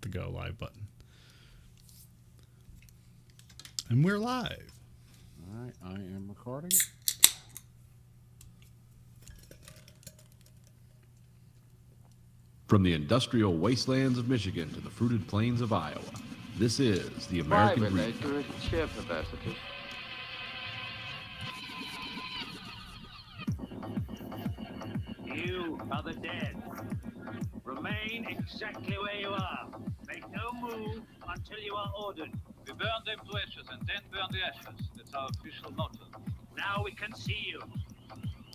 the go live button. And we're live. All right, I am recording. From the industrial wastelands of Michigan to the fruited plains of Iowa, this is the American Breed. You are the dead. Remain exactly where you are. Make no move until you are ordered. We burn them to ashes and then burn the ashes. That's our official motto. Now we can see you.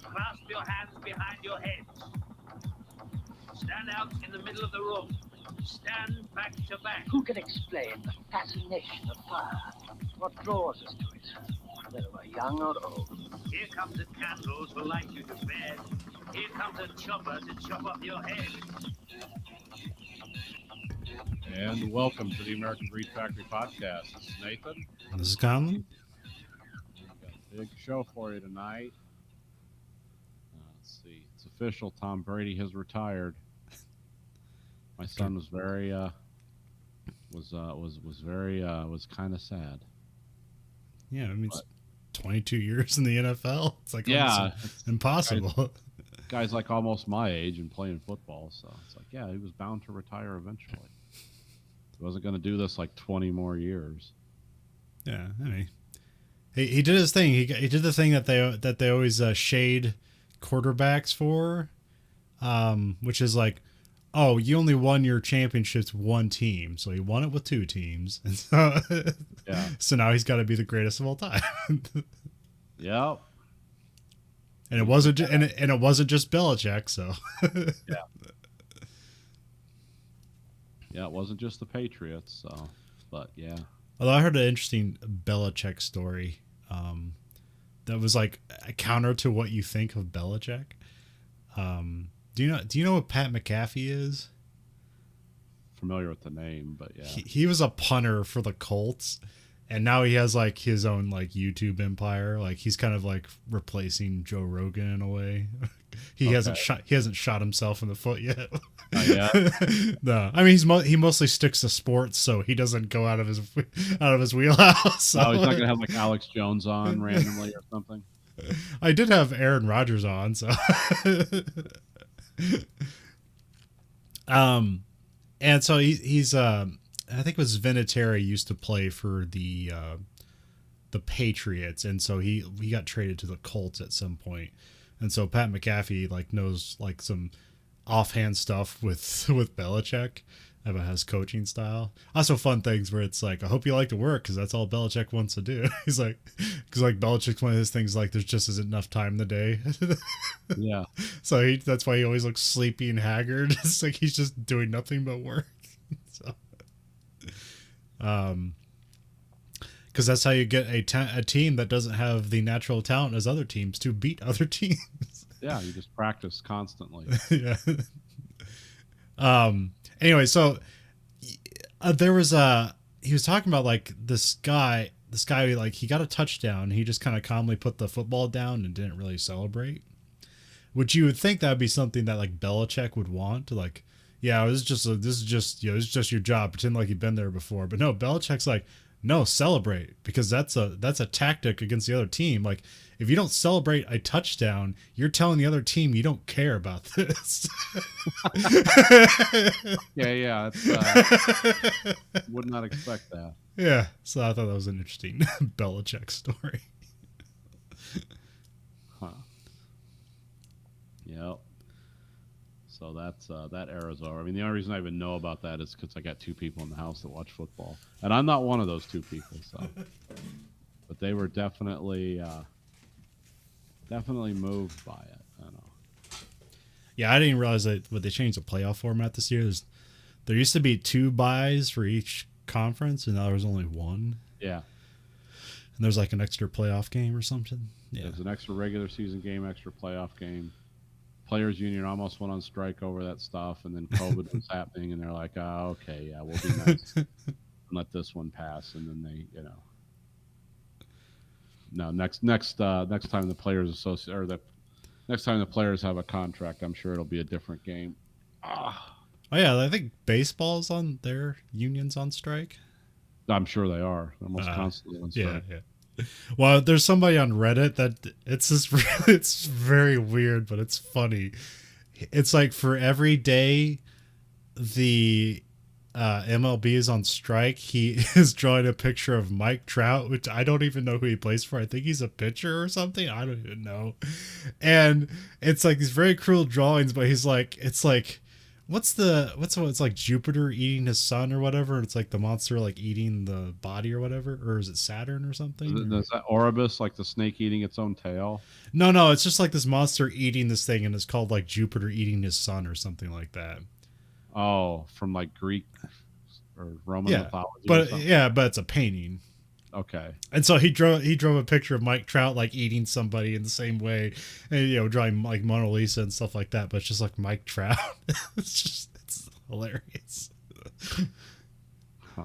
Clasp your hands behind your heads. Stand out in the middle of the room. Stand back to back. Who can explain the fascination of fire? What draws us to it, whether we're young or old? Here comes a candle to light you to bed. Here comes a chopper to chop off your head. And welcome to the American Breed Factory Podcast. This is Nathan. This is Conlon. We've got a big show for you tonight. Let's see. It's official. Tom Brady has retired. My son was very was kind of sad. Yeah, I mean, it's 22 years in the NFL. It's like it's impossible. Guy's like almost my age and playing football, so it's like, yeah, he was bound to retire eventually. He wasn't going to do this like 20 more years. Yeah, I mean, he did his thing. He did the thing that they always shade quarterbacks for, which is like, oh, you only won your championships one team, so he won it with two teams, and so Yeah. So now he's got to be the greatest of all time. Yep. And it wasn't it wasn't just Belichick, so Yeah. Yeah, it wasn't just the Patriots, so, but yeah. Although I heard an interesting Belichick story that was like a counter to what you think of Belichick. Do you know what Pat McAfee is? Familiar with the name, but yeah. He was a punter for the Colts, and now he has like his own like YouTube empire. Like he's kind of like replacing Joe Rogan in a way. He hasn't shot himself in the foot yet. Not yet. No, I mean he mostly sticks to sports, so he doesn't go out of his wheelhouse. So. Oh, he's not gonna have like Alex Jones on randomly or something. I did have Aaron Rodgers on, so. And so he's I think it was Vinatieri used to play for the Patriots, and so he got traded to the Colts at some point. And so Pat McAfee like knows like some offhand stuff with Belichick about his coaching style. Also fun things where it's like, I hope you like to work because that's all Belichick wants to do. He's like, because like Belichick's one of his things like there's just isn't enough time in the day. Yeah. So that's why he always looks sleepy and haggard. It's like he's just doing nothing but work. So, because that's how you get a team that doesn't have the natural talent as other teams to beat other teams. Yeah, you just practice constantly. Yeah. Anyway, so there was he was talking about like this guy like he got a touchdown. He just kind of calmly put the football down and didn't really celebrate. Which you would think that would be something that like Belichick would want to like, yeah, this is just your job. Pretend like you've been there before. But no, Belichick's like, no, celebrate, because that's a tactic against the other team. Like if you don't celebrate a touchdown, you're telling the other team you don't care about this. Yeah. Would not expect that. Yeah, so I thought that was an interesting Belichick story. Huh. Yep. So that's that era's over. I mean, the only reason I even know about that is because I got two people in the house that watch football, and I'm not one of those two people. So, but they were definitely moved by it. I don't know. Yeah, I didn't realize that they changed the playoff format this year. There used to be 2 buys for each conference, and now there's only 1. Yeah. And there's like an extra playoff game or something. Yeah. There's an extra regular season game, extra playoff game. Players Union almost went on strike over that stuff, and then COVID was happening, and they're like, "Oh, okay, yeah, we'll be nice and let this one pass." And then they, no, next time the players next time the players have a contract, I'm sure it'll be a different game. Oh yeah, I think baseball's on their unions on strike. I'm sure they are. They're almost constantly on strike. Yeah. Well, there's somebody on Reddit that it's just it's very weird, but it's funny. It's like for every day the MLB is on strike, he is drawing a picture of Mike Trout, which I don't even know who he plays for. I think he's a pitcher or something. I don't even know. And it's like these very cruel drawings, but he's like, it's like, it's like Jupiter eating his sun or whatever. It's like the monster like eating the body or whatever, or is it Saturn or something? Is that Oribus, like the snake eating its own tail? No, it's just like this monster eating this thing, and it's called like Jupiter eating his sun or something like that. Oh, from like Greek or Roman mythology. But it's a painting. Okay. And so he drove a picture of Mike Trout like eating somebody in the same way, and drawing like Mona Lisa and stuff like that. But it's just like Mike Trout. it's hilarious. Huh.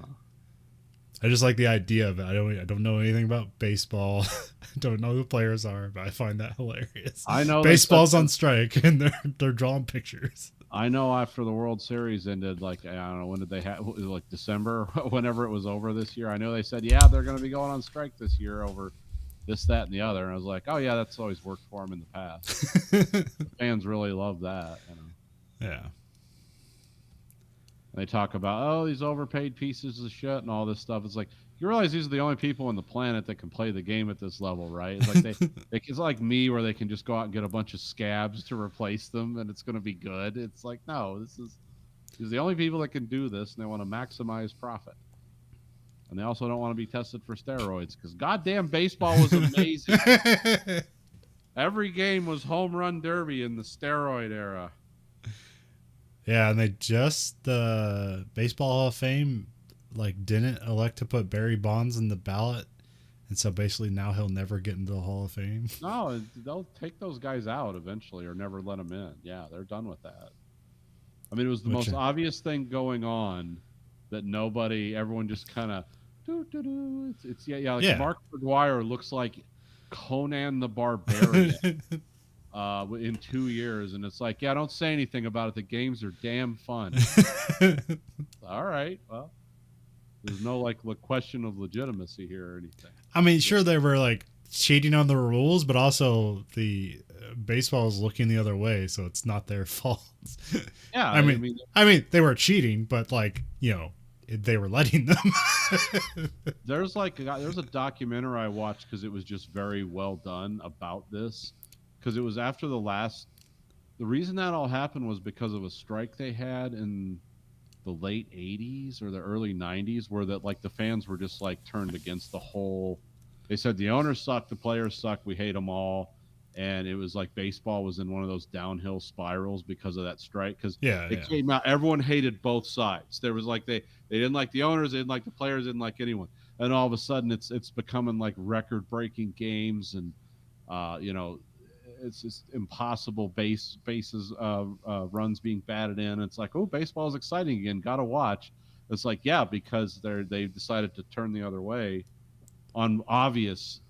I just like the idea of it. I don't know anything about baseball. I don't know who the players are, but I find that hilarious. I know baseball's on strike and they're drawing pictures. I know after the World Series ended, like, I don't know, when did they have, like December, whenever it was over this year. I know they said, yeah, they're going to be going on strike this year over this, that, and the other. And I was like, oh, yeah, that's always worked for them in the past. The fans really love that. Yeah. They talk about, oh, these overpaid pieces of shit and all this stuff. It's like, you realize these are the only people on the planet that can play the game at this level, right? It's like it's like me, where they can just go out and get a bunch of scabs to replace them, and it's going to be good. It's like, no, these are the only people that can do this, and they want to maximize profit. And they also don't want to be tested for steroids, because goddamn baseball was amazing. Every game was home run derby in the steroid era. Yeah, and they just the Baseball Hall of Fame didn't elect to put Barry Bonds in the ballot, and so basically now he'll never get into the Hall of Fame. No, they'll take those guys out eventually, or never let them in. Yeah, they're done with that. I mean, it was the most obvious thing going on that everyone just kind of it's Mark McGwire looks like Conan the Barbarian. In 2 years, and it's like, yeah, don't say anything about it. The games are damn fun. All right, well, there's no question of legitimacy here or anything. I mean, sure, they were cheating on the rules, but also the baseball is looking the other way, so it's not their fault. Yeah, I mean, they were cheating, but they were letting them. There's a documentary I watched because it was just very well done about this. Because it was after the reason that all happened was because of a strike they had in the late 80s or the early 90s, where the fans were just turned against the whole. They said the owners suck, the players suck, we hate them all, and it was like baseball was in one of those downhill spirals because of that strike. Because it came out, everyone hated both sides. There was they didn't like the owners, they didn't like the players, they didn't like anyone, and all of a sudden it's becoming record-breaking games, and it's just impossible bases runs being batted in. It's like, oh, baseball is exciting again, gotta watch. It's like, yeah, because they've decided to turn the other way on obvious.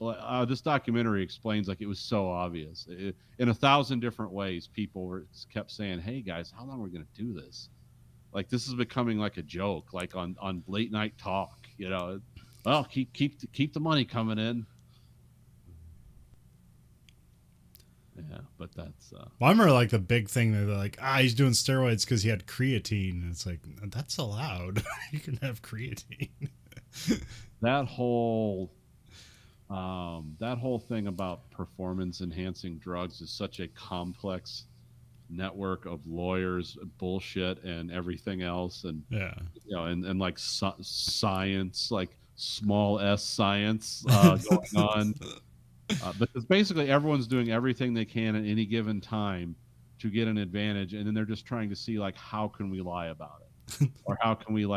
This documentary explains it was so obvious in 1,000 different ways. People kept saying, hey guys, how long are we gonna do this? This is becoming a joke, on late night talk, well, keep the money coming in. Yeah, but that's. Well, I remember the big thing that they're he's doing steroids because he had creatine. And it's that's allowed. You can have creatine. That whole thing about performance enhancing drugs is such a complex network of lawyers, bullshit, and everything else, and and science, small s science going on. Because basically everyone's doing everything they can at any given time to get an advantage, and then they're just trying to see how can we lie about it, or how can we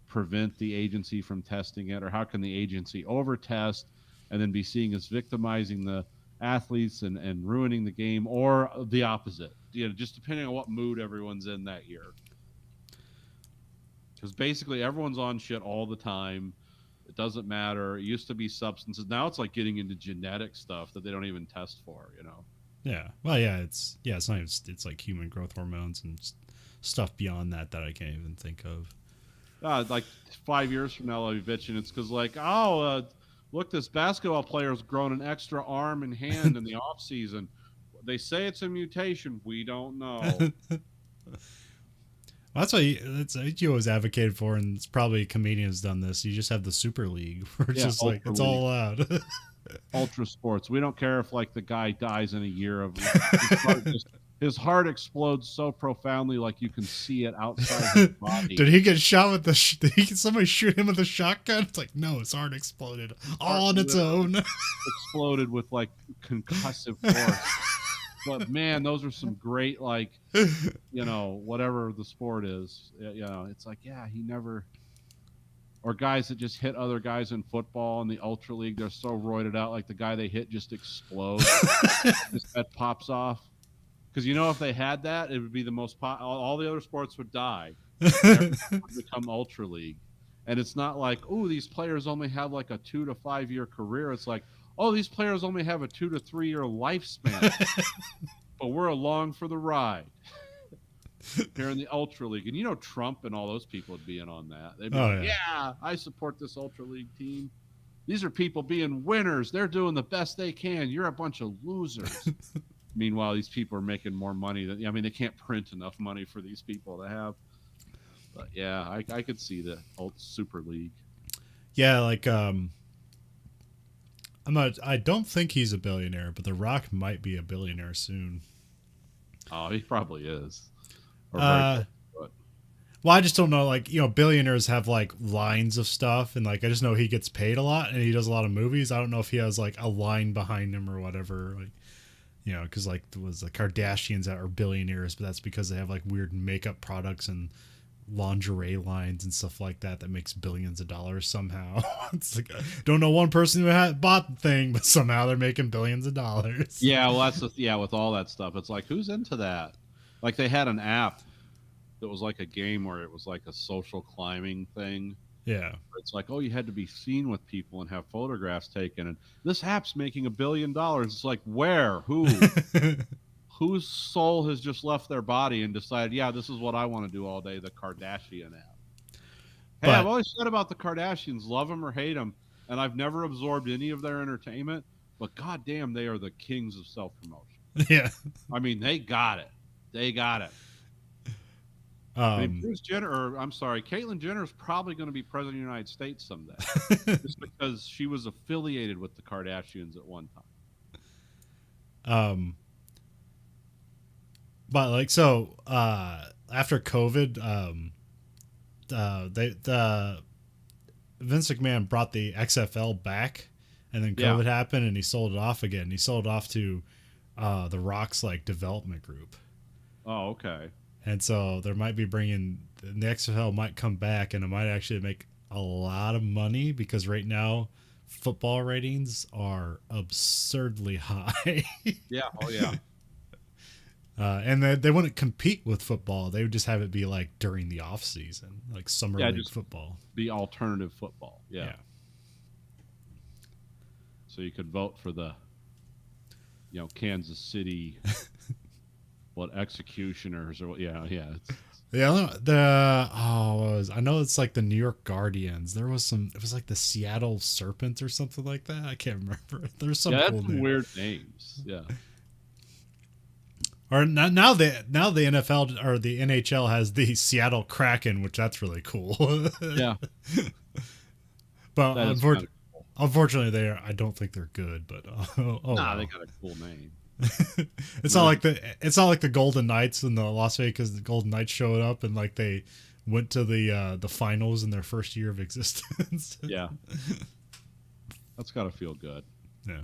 prevent the agency from testing it, or how can the agency overtest and then be seen as victimizing the athletes and ruining the game, or the opposite. Just depending on what mood everyone's in that year. Because basically everyone's on shit all the time. It doesn't matter. It used to be substances. Now it's getting into genetic stuff that they don't even test for, Yeah. Well, yeah, it's not even, it's human growth hormones and stuff beyond that I can't even think of. Like 5 years from now, I'll be bitching. It's because like, oh, look, this basketball player's grown an extra arm and hand in the off season. They say it's a mutation. We don't know. Well, that's what you always advocated for, and it's probably comedians done this. You just have the Super League, where it's just like it's all allowed. Ultra sports. We don't care if like the guy dies in a year of his heart explodes so profoundly, like you can see it outside his body. Did he get shot with the? Did somebody shoot him with a shotgun? It's like no, his heart exploded all on its own. Exploded with like concussive force. But man, those are some great, like, you know, whatever the sport is, you know, it's like, yeah, he never, or guys that just hit other guys in football in the Ultra League, they're so roided out, like the guy they hit just explodes, his head pops off. Because, you know, if they had that, it would be the most, all the other sports would die. Would become Ultra League. And it's not like, oh, these players only have like a 2 to 5 year career. It's like, oh, these players only have a 2 to 3 year lifespan, but we're along for the ride here in the Ultra League. And you know, Trump and all those people would be in on that. They'd be like, yeah, I support this Ultra League team. These are people being winners. They're doing the best they can. You're a bunch of losers. Meanwhile, these people are making more money than, I mean, they can't print enough money for these people to have. But yeah, I could see the Super League. Yeah, like I don't think he's a billionaire, but The Rock might be a billionaire soon. Oh, he probably is. Well, I just don't know. Like, you know, billionaires have like lines of stuff, and like I just know he gets paid a lot, and he does a lot of movies. I don't know if he has like a line behind him or whatever. Like, you know, because like there was the Kardashians that are billionaires, but that's because they have like weird makeup products and lingerie lines and stuff like that makes billions of dollars somehow. It's like, don't know one person who had bought the thing, but somehow they're making billions of dollars. Yeah, well, that's with all that stuff. It's like, who's into that? Like they had an app that was like a game where it was like a social climbing thing. Yeah. It's like, oh, you had to be seen with people and have photographs taken, and this app's making $1 billion. It's like, where? Who? Whose soul has just left their body and decided, yeah, this is what I want to do all day, the Kardashian app. Hey, I've always said about the Kardashians, love them or hate them, and I've never absorbed any of their entertainment, but goddamn, they are the kings of self-promotion. Yeah. I mean, they got it. They got it. I mean, Caitlyn Jenner is probably going to be president of the United States someday, just because she was affiliated with the Kardashians at one time. But like, so after COVID, Vince McMahon brought the XFL back, and then COVID happened, and he sold it off again. He sold it off to the Rock's like development group. Oh, okay. And so there might be the XFL might come back, and it might actually make a lot of money, because right now football ratings are absurdly high. Yeah. Oh yeah. And they wouldn't compete with football. They would just have it be like during the off season, like summer league football. The alternative football. Yeah. So you could vote for the, you know, Kansas City, executioners or what? Yeah. I know it's like the New York Guardians. It was like the Seattle Serpents or something like that. I can't remember. There's some cool some weird names. Yeah. Or now the NFL or the NHL has the Seattle Kraken, which that's really cool. Yeah. But unfortunately, I don't think they're good. But they got a cool name. It's not like the Golden Knights and the Las Vegas Golden Knights showed up and like they went to the finals in their first year of existence. Yeah. That's got to feel good. Yeah.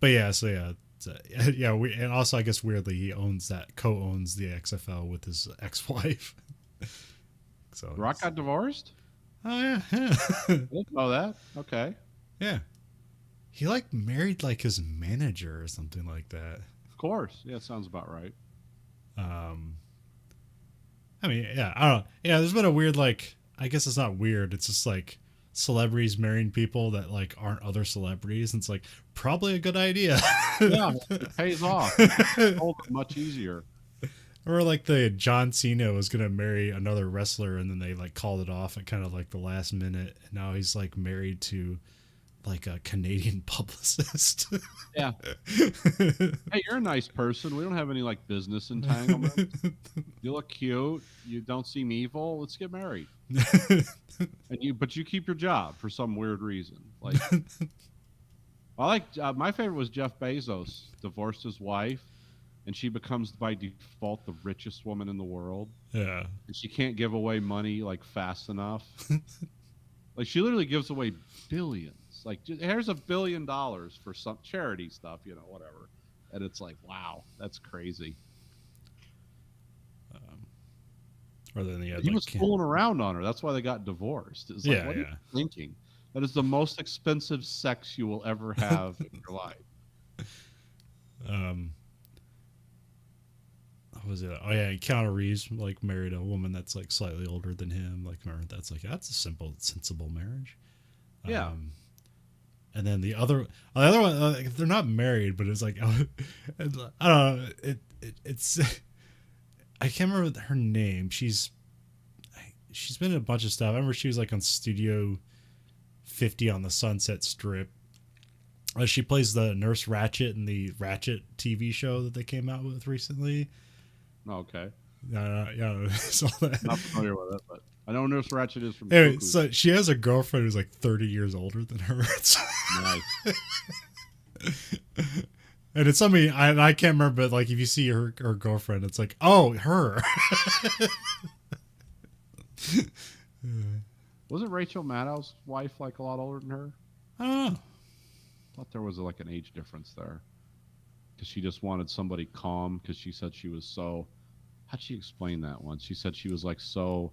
But yeah, so yeah, and also I guess weirdly he co-owns the XFL with his ex-wife. So Rock got divorced? Oh yeah. I didn't know that. Okay. Yeah. He like married like his manager or something like that. Of course. Yeah, it sounds about right. I mean, yeah, I don't know. Yeah, there's been a weird, like, I guess it's not weird. It's just like celebrities marrying people that like aren't other celebrities. And it's like probably a good idea. Yeah, it pays off. It's much easier. Or like the John Cena was gonna marry another wrestler, and then they like called it off at kind of like the last minute, and now he's like married to like a Canadian publicist. Yeah. Hey, you're a nice person. We don't have any like business entanglements. You look cute. You don't seem evil. Let's get married. But you keep your job for some weird reason. Like, I like my favorite was Jeff Bezos divorced his wife, and she becomes by default the richest woman in the world. Yeah, and she can't give away money like fast enough. Like she literally gives away billions. Like here's $1 billion for some charity stuff, whatever. And it's like, wow, that's crazy. Or then he was fooling around on her. That's why they got divorced. It's like, what are you thinking? That is the most expensive sex you will ever have in your life. What was it? Oh yeah, Keanu Reeves like married a woman that's like slightly older than him. Like, remember, that's a sensible marriage. Yeah. And then the other one, they're not married, but it's like, I don't know. It's I can't remember her name. She's been in a bunch of stuff. I remember she was like on Studio 50 on the Sunset Strip. She plays the Nurse Ratched in the Ratched TV show that they came out with recently. Okay. Yeah, saw that. Not familiar with it, but I know Nurse Ratched is from. Anyway, so she has a girlfriend who's like 30 years older than her. Nice. And it's something I can't remember, but like if you see her girlfriend, it's like, oh, her. Wasn't Rachel Maddow's wife like a lot older than her? I don't know. I thought there was like an age difference there. Because she just wanted somebody calm, because she said she was so... How'd she explain that once? She said she was like so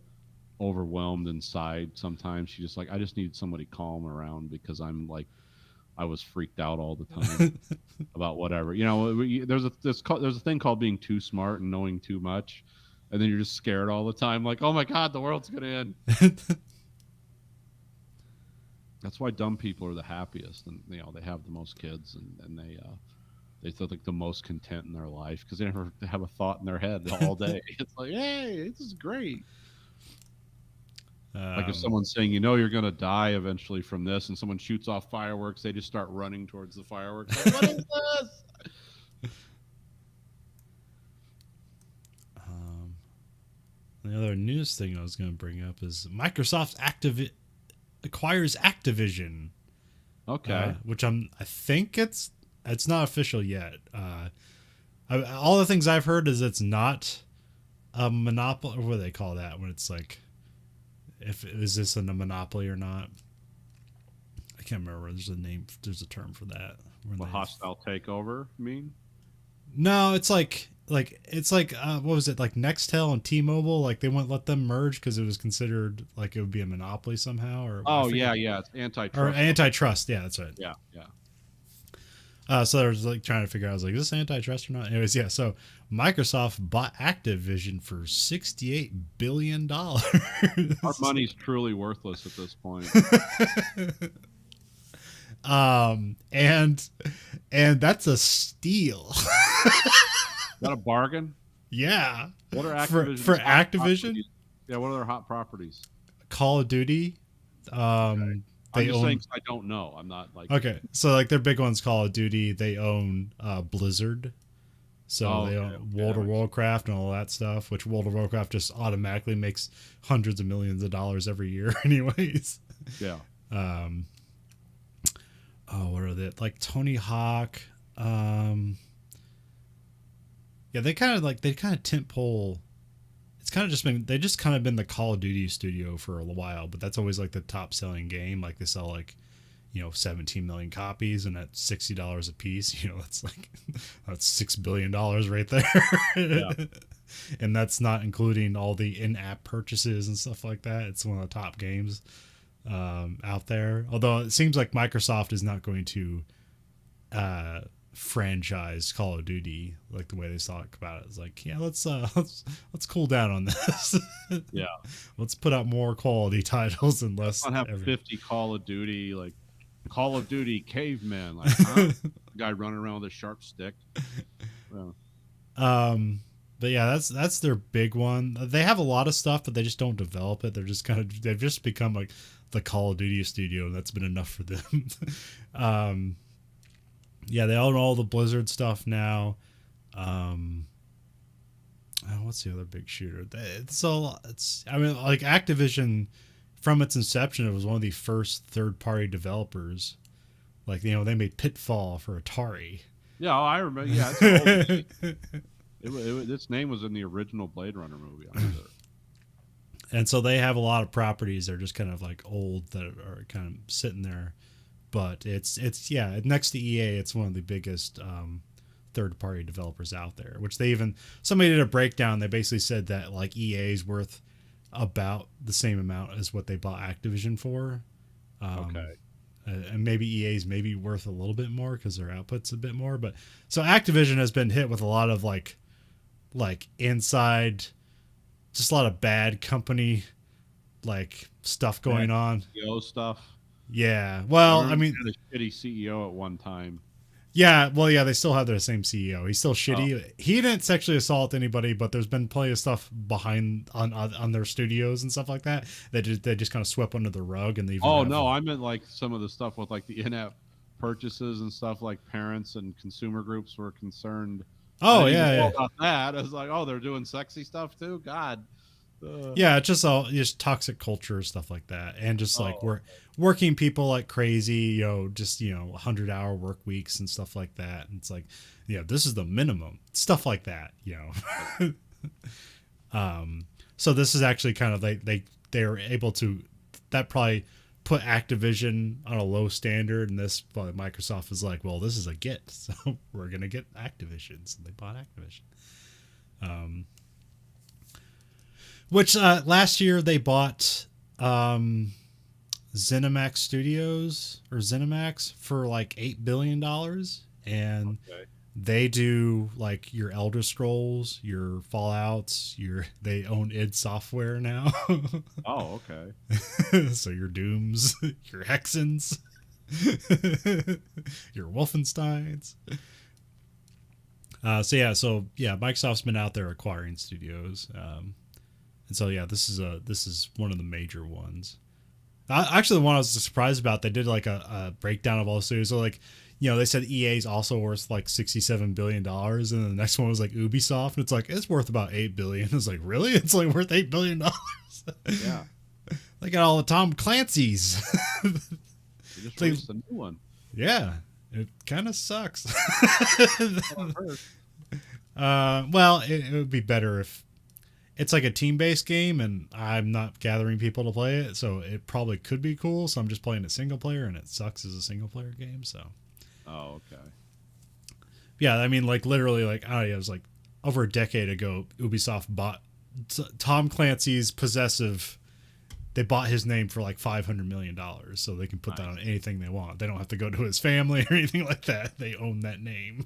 overwhelmed inside sometimes. She just like, I just need somebody calm around because I'm like, I was freaked out all the time about whatever. There's a thing called being too smart and knowing too much. And then you're just scared all the time. Like, oh my God, the world's going to end. That's why dumb people are the happiest. And, they have the most kids and they feel like the most content in their life because they never have a thought in their head all day. It's like, hey, this is great. Like if someone's saying, you're going to die eventually from this, and someone shoots off fireworks, they just start running towards the fireworks. Like, what is this? The other news thing I was going to bring up is Microsoft acquires Activision. Okay. Which I think it's not official yet. All the things I've heard is it's not a monopoly. Or what do they call that when it's like, is this a monopoly or not? I can't remember. There's a term for that. A hostile takeover, you mean? No, it's like what was it, like Nextel and T-Mobile? Like they wouldn't let them merge because it was considered like it would be a monopoly somehow. Or it's antitrust. Or antitrust. Yeah, that's right. Yeah. So I was like trying to figure out, I was like, is this antitrust or not? Anyways, yeah. So Microsoft bought Activision for $68 billion. Our money's truly worthless at this point. And that's a steal. Is that a bargain? Yeah. What are Activision for Activision? Yeah, what are their hot properties? Call of Duty. Okay. I'm just saying I don't know. I'm not like... Okay, so like their big one's Call of Duty. They own Blizzard. So they own World of Warcraft and all that stuff, which World of Warcraft just automatically makes hundreds of millions of dollars every year anyways. Yeah. What are they? Like Tony Hawk. Yeah, they kind of tentpole. It's kind of just been been the Call of Duty studio for a while, but that's always like the top selling game. Like they sell like, 17 million copies, and at $60 a piece, that's like that's $6 billion right there. Yeah. And that's not including all the in-app purchases and stuff like that. It's one of the top games out there. Although it seems like Microsoft is not going to franchise Call of Duty, like the way they talk about it. It's like, yeah, let's cool down on this. Yeah. Let's put out more quality titles and less. I don't have 50 Call of Duty, like Call of Duty cavemen, like huh? Guy running around with a sharp stick. Well, but yeah, that's their big one. They have a lot of stuff, but they just don't develop it. They've just become like the Call of Duty studio, and that's been enough for them. Yeah, they own all the Blizzard stuff now. What's the other big shooter? I mean, like Activision, from its inception, it was one of the first third-party developers. Like, you know, they made Pitfall for Atari. yeah, I remember. Yeah, it's its name was in the original Blade Runner movie. I'm sure. And so they have a lot of properties that are just kind of like old that are kind of sitting there. But it's next to EA, it's one of the biggest third-party developers out there. Which somebody did a breakdown. They basically said that like EA is worth about the same amount as what they bought Activision for. Okay. And maybe EA's maybe worth a little bit more because their output's a bit more. But so Activision has been hit with a lot of like inside, just a lot of bad company like stuff going on. CEO stuff. Yeah. Well, I mean, had a shitty CEO at one time. yeah. Well, yeah, they still have their same CEO. He's still shitty. He didn't sexually assault anybody, but there's been plenty of stuff behind on their studios and stuff like that. They just kind of swept under the rug, and they. Oh no, I meant like some of the stuff with like the in-app purchases and stuff. Like parents and consumer groups were concerned. Oh I didn't yeah, know yeah. about that. I was like, oh, they're doing sexy stuff too. God. Yeah, it's just toxic culture, stuff like that, and just like we're working people like crazy, just 100-hour work weeks and stuff like that. And it's like, this is the minimum, stuff like that, So this is actually kind of they are able to, that probably put Activision on a low standard, and this probably Microsoft is like, well, this is a get, so we're gonna get Activision, so they bought Activision. Which last year they bought ZeniMax Studios or ZeniMax for like $8 billion, and they do like your Elder Scrolls, your Fallouts, they own id Software now. Oh, okay. So your Dooms, your Hexens, your Wolfensteins. So Microsoft's been out there acquiring studios. And so this is one of the major ones. Actually, the one I was surprised about, they did like a breakdown of all the studios. So like, they said EA is also worth like $67 billion, and then the next one was like Ubisoft, and it's like it's worth about $8 billion. It's like, really? It's like worth $8 billion? Yeah. They got all the Tom Clancy's. They just released a new one. Yeah, it kind of sucks. Well, it would be better if it's like a team-based game, and I'm not gathering people to play it, so it probably could be cool. So I'm just playing it single player, and it sucks as a single player game. So, oh, okay. Yeah, I mean, like literally, like it was like over a decade ago, Ubisoft bought Tom Clancy's Possessive. They bought his name for like $500 million, so they can put that on anything they want. They don't have to go to his family or anything like that. They own that name.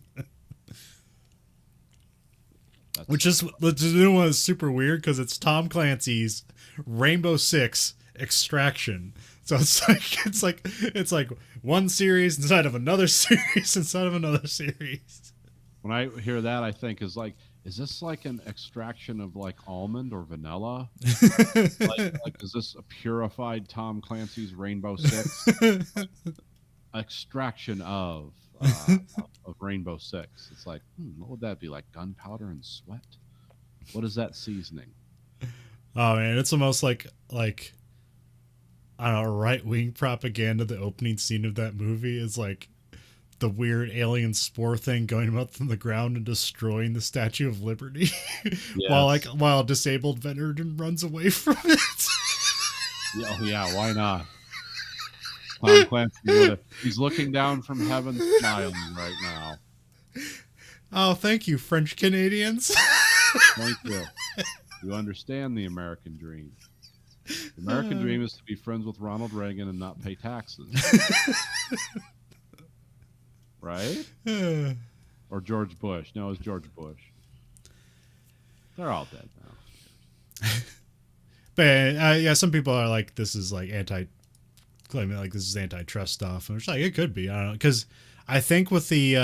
Which is the new one is super weird because it's Tom Clancy's Rainbow Six Extraction. So it's like one series inside of another series inside of another series. When I hear that, I think is this like an extraction of like almond or vanilla? like is this a purified Tom Clancy's Rainbow Six? Extraction of Rainbow Six. It's like, what would that be, like gunpowder and sweat? What is that seasoning? Oh man, it's almost like I don't know, right-wing propaganda. The opening scene of that movie is like the weird alien spore thing going up from the ground and destroying the Statue of Liberty. Yes. while a disabled veteran runs away from it. Yeah, why not? Tom Clancy, he's looking down from heaven smiling right now. Oh, thank you, French Canadians. Thank you. You understand the American dream. The American dream is to be friends with Ronald Reagan and not pay taxes. right? Or George Bush. No, it was George Bush. They're all dead now. But yeah, some people are like, this is like claiming like this is antitrust stuff, and it's like it could be. I don't know, because I think with the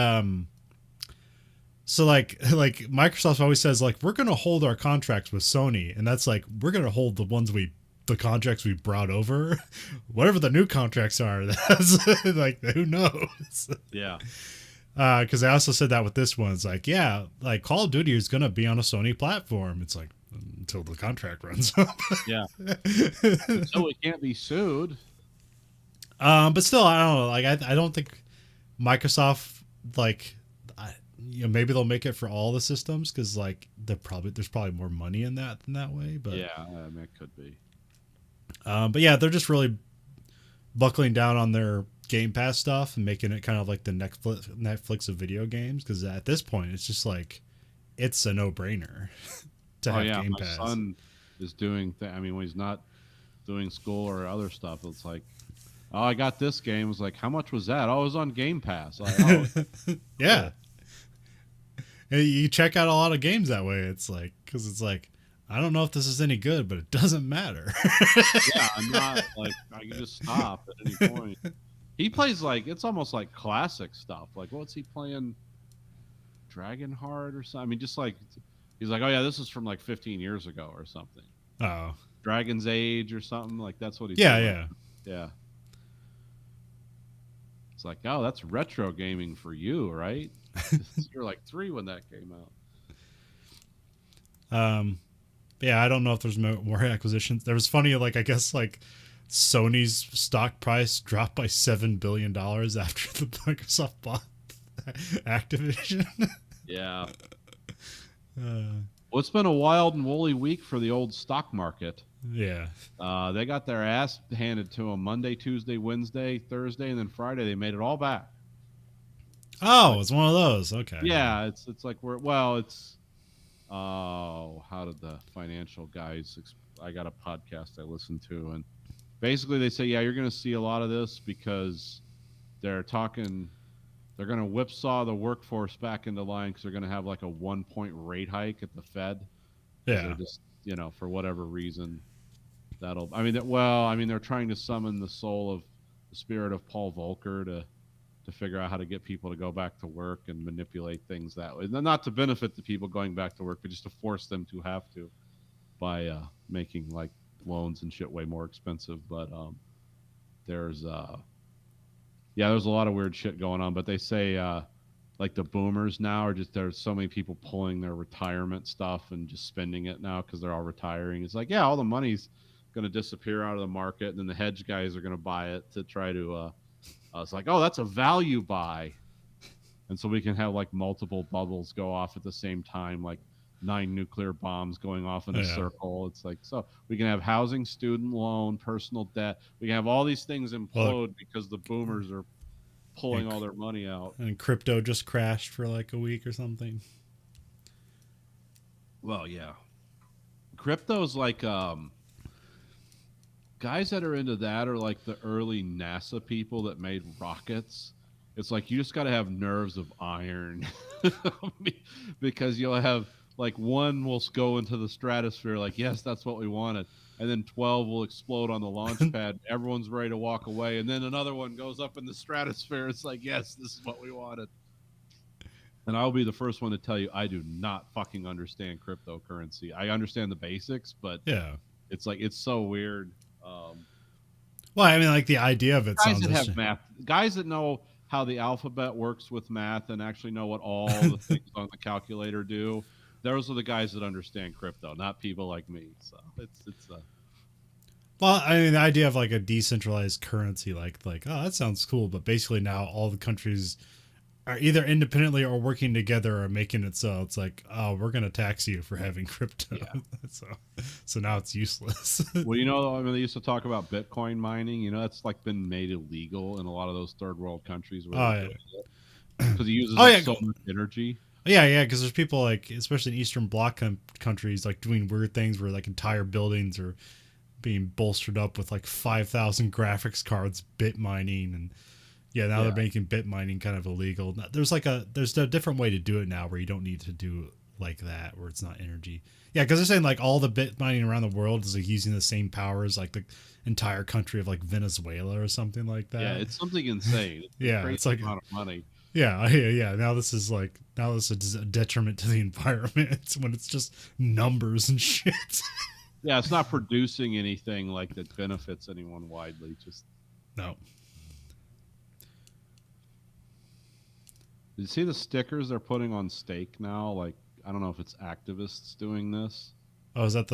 so like Microsoft always says like we're gonna hold our contracts with Sony, and that's like we're gonna hold the contracts we brought over, whatever the new contracts are. That's like who knows? Yeah. Because I also said that with this one, it's like yeah, like Call of Duty is gonna be on a Sony platform. It's like until the contract runs up. Yeah. So it can't be sued. But still, I don't know. Like, I don't think Microsoft like, maybe they'll make it for all the systems because like there's probably more money in that than that way. But yeah, I mean, it could be. But yeah, they're just really buckling down on their Game Pass stuff and making it kind of like the Netflix of video games. Because at this point, it's just like it's a no-brainer to have Game Pass. My son is doing. I mean, when he's not doing school or other stuff, it's like, oh, I got this game. It was like, how much was that? Oh, it was on Game Pass. Like, oh. Yeah. You check out a lot of games that way. It's like, because it's like, I don't know if this is any good, but it doesn't matter. Yeah, I'm not like, I can just stop at any point. He plays like, it's almost like classic stuff. Like, what's he playing? Dragonheart or something? I mean, just like, he's like, oh yeah, this is from like 15 years ago or something. Oh. Dragon's Age or something. Like, that's what he's Yeah. Yeah. It's like, oh, that's retro gaming for you, right? You're like 3 when that came out. Yeah, I don't know if there's more acquisitions. There was funny, like I guess like Sony's stock price dropped by $7 billion after the Microsoft bought Activision. Yeah. Well, it's been a wild and woolly week for the old stock market. Yeah. They got their ass handed to them Monday, Tuesday, Wednesday, Thursday, and then Friday. They made it all back. Oh, it's one of those. Okay. Yeah, it's like how did the financial guys? I got a podcast I listen to, and basically they say, yeah, you're going to see a lot of this because they're going to whipsaw the workforce back into line because they're going to have like a 1-point rate hike at the Fed. Yeah. They're just, for whatever reason, they're trying to summon the spirit of Paul Volcker to figure out how to get people to go back to work and manipulate things that way. Not to benefit the people going back to work, but just to force them to have to by making like loans and shit way more expensive. But there's a lot of weird shit going on. But they say like the boomers now are just, there's so many people pulling their retirement stuff and just spending it now because they're all retiring. It's like, yeah, all the money's going to disappear out of the market, and then the hedge guys are going to buy it to try to it's like, oh, that's a value buy. And so we can have like multiple bubbles go off at the same time, like 9 nuclear bombs going off in a circle. It's like, so we can have housing, student loan, personal debt. We can have all these things implode because the boomers are pulling all their money out. And crypto just crashed for like a week or something. Well, yeah. Crypto's like guys that are into that are like the early NASA people that made rockets. It's like you just got to have nerves of iron because you'll have like one will go into the stratosphere like, yes, that's what we wanted. And then 12 will explode on the launch pad. Everyone's ready to walk away. And then another one goes up in the stratosphere. It's like, yes, this is what we wanted. And I'll be the first one to tell you, I do not fucking understand cryptocurrency. I understand the basics, but yeah, it's like, it's so weird. Well, I mean, like the idea of it guys sounds that have math, guys that know how the alphabet works with math and actually know what all the things on the calculator do. Those are the guys that understand crypto, not people like me. So it's well, I mean, the idea of like a decentralized currency, like oh, that sounds cool, but basically now all the countries are either independently or working together or making it so it's like, oh, we're going to tax you for having crypto. Yeah. so now it's useless. Well, I mean, they used to talk about Bitcoin mining. That's like been made illegal in a lot of those third world countries because it uses so much energy. Yeah, because there's people like, especially in Eastern Bloc countries, like doing weird things where like entire buildings are being bolstered up with like 5,000 graphics cards, bit mining, and Yeah, now Yeah. they're making bit mining kind of illegal. There's a different way to do it now where you don't need to do it like that, where it's not energy. Yeah, because they're saying like all the bit mining around the world is like using the same power as like the entire country of like Venezuela or something like that. Yeah, it's something insane. It's a Yeah, crazy it's like amount of money. yeah. Now this is a detriment to the environment when it's just numbers and shit. Yeah, it's not producing anything like that benefits anyone widely. Just No. did you see the stickers they're putting on steak now? Like, I don't know if it's activists doing this. Oh, is that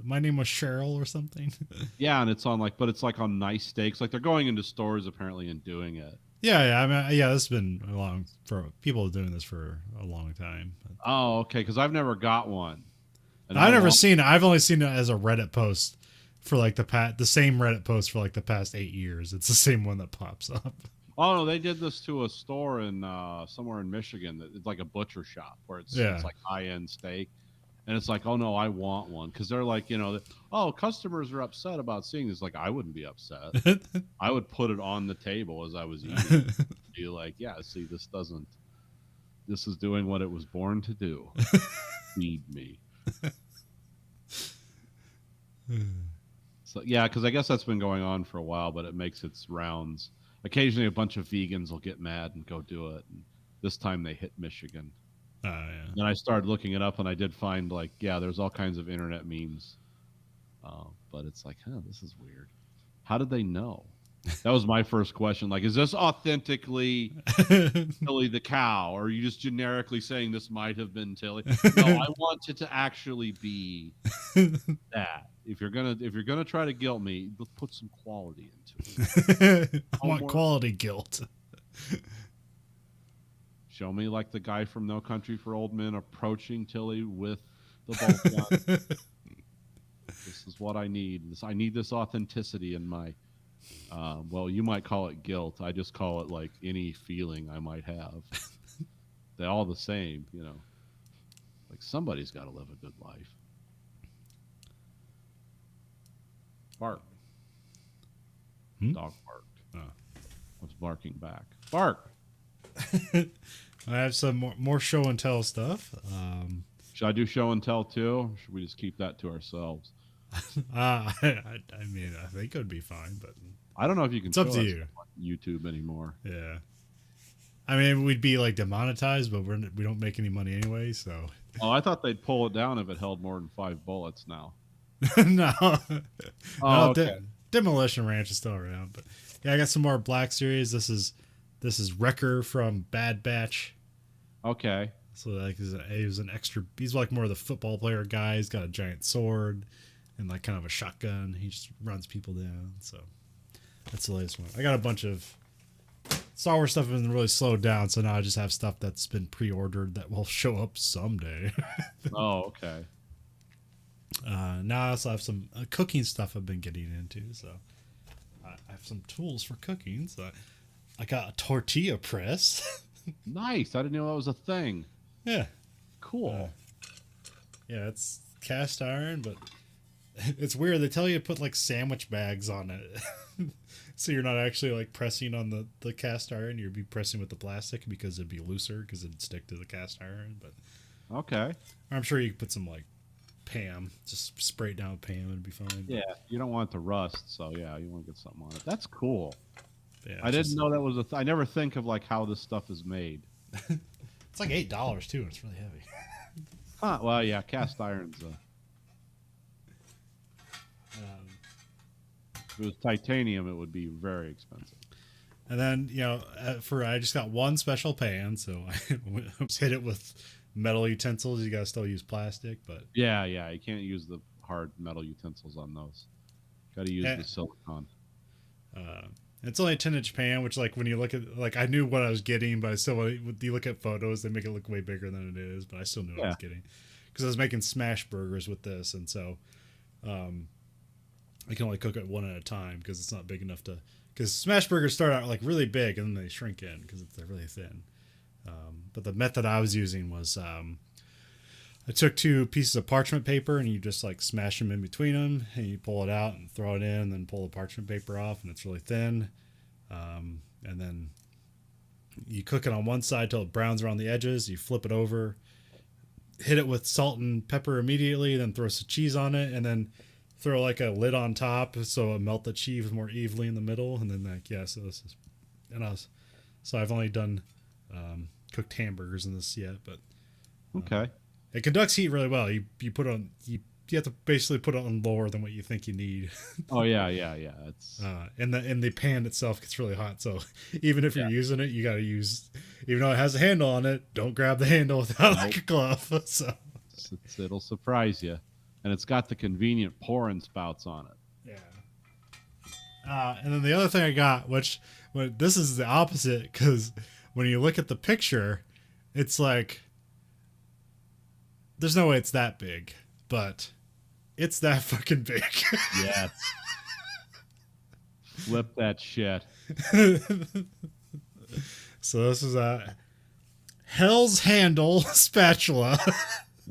my name was Cheryl or something? Yeah, and it's on but it's like on nice steaks. Like they're going into stores apparently and doing it. Yeah. I mean, yeah, this has been for people doing this for a long time. Oh, okay. Because I've never got one. And I've never seen it. I've only seen it as a Reddit post for like the same Reddit post for like the past 8 years. It's the same one that pops up. Oh no, they did this to a store in somewhere in Michigan. It's like a butcher shop where it's like high-end steak, and it's like, oh no, I want one because they're like, oh, customers are upset about seeing this. Like, I wouldn't be upset. I would put it on the table as I was eating. Be like, yeah, see, this is doing what it was born to do. Feed me. So yeah, because I guess that's been going on for a while, but it makes its rounds. Occasionally, a bunch of vegans will get mad and go do it. And this time, they hit Michigan. Yeah. Then I started looking it up, and I did find there's all kinds of internet memes. But it's like, this is weird. How did they know? That was my first question. Like, is this authentically Tilly the cow, or are you just generically saying this might have been Tilly? No, I want it to actually be that. If you're gonna try to guilt me, let's put some quality into it. I want quality guilt. Show me like the guy from No Country for Old Men approaching Tilly with the bolt gun. This is what I need. I need this authenticity in my. Well, you might call it guilt. I just call it like any feeling I might have. They're all the same, Like somebody's got to live a good life. Bark. Dog barked. Oh. What's barking back? Bark. I have some more show and tell stuff. Should I do show and tell too? Or should we just keep that to ourselves? I mean, I think it would be fine, but I don't know if you can. It's up to show us you. on YouTube anymore. Yeah. I mean, we'd be like demonetized, but we don't make any money anyway, so. Oh, I thought they'd pull it down if it held more than 5 bullets now. No. Oh, No, okay. Demolition Ranch is still around, but yeah, I got some more Black Series. This is Wrecker from Bad Batch. Okay. So like he was an extra. He's like more of the football player guy. He's got a giant sword and like kind of a shotgun. He just runs people down. So that's the latest one. I got a bunch of Star Wars stuff has been really slowed down, so now I just have stuff that's been pre-ordered that will show up someday. Oh, okay. Now I also have some cooking stuff I've been getting into. So I have some tools for cooking. So I got a tortilla press. Nice. I didn't know that was a thing. Yeah. Cool. Yeah, it's cast iron, but it's weird. They tell you to put like sandwich bags on it. So you're not actually like pressing on the cast iron. You'd be pressing with the plastic because it'd be looser because it'd stick to the cast iron. But Okay. I'm sure you could put some like Pam, just spray it down with Pam, it'd be fine. Yeah, you don't want it to rust, so yeah, you want to get something on it. That's cool. Yeah, I didn't know that was I never think of like how this stuff is made. It's like $8 too. And it's really heavy. Huh? Well, yeah, cast irons. If it was titanium, it would be very expensive. And then I just got one special pan, so I just hit it with metal utensils. You gotta still use plastic, but Yeah, you can't use the hard metal utensils on those. Got to use the silicone. it's only a 10-inch pan, which like when you look at like I knew what I was getting, but I still when you look at photos, they make it look way bigger than it is. But I still knew what I was getting because I was making smash burgers with this, and so I can only cook it one at a time because it's not big enough to. Because smash burgers start out like really big and then they shrink in because they're really thin. But the method I was using was I took 2 pieces of parchment paper and you just like smash them in between them and you pull it out and throw it in and then pull the parchment paper off and it's really thin. And then you cook it on one side till it browns around the edges. You flip it over, hit it with salt and pepper immediately, then throw some cheese on it, and then throw like a lid on top so it melt the cheese more evenly in the middle. And then like, yeah, so this is, so I've only done cooked hamburgers in this yet, but Okay. it conducts heat really well. You put on you have to basically put it on lower than what you think you need. Oh yeah. It's And the pan itself gets really hot. So even if you're using it, you got to use, even though it has a handle on it, don't grab the handle without like a glove. So it'll surprise you, and it's got the convenient pouring spouts on it. yeah. And then the other thing I got, which this is the opposite, because when you look at the picture, it's like there's no way it's that big, but it's that fucking big. Yes. Flip that shit. So this is a Hell's Handle spatula.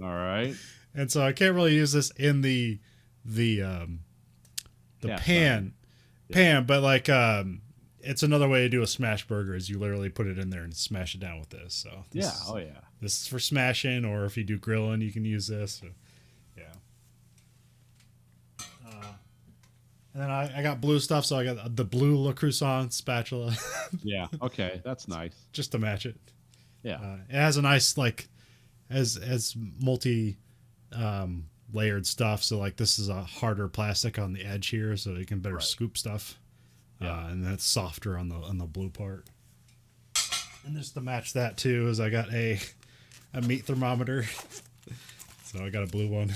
All right. And so I can't really use this in the pan, but like it's another way to do a smash burger is you literally put it in there and smash it down with this. So this is for smashing, or if you do grilling, you can use this. So, yeah. And then I got blue stuff, so I got the blue Le Creuson spatula. Yeah. Okay, that's nice. Just to match it. Yeah. It has a nice like as multi layered stuff. So like this is a harder plastic on the edge here, so you can better scoop stuff. Yeah. And that's softer on the blue part. And just to match that too is I got a meat thermometer. So I got a blue one.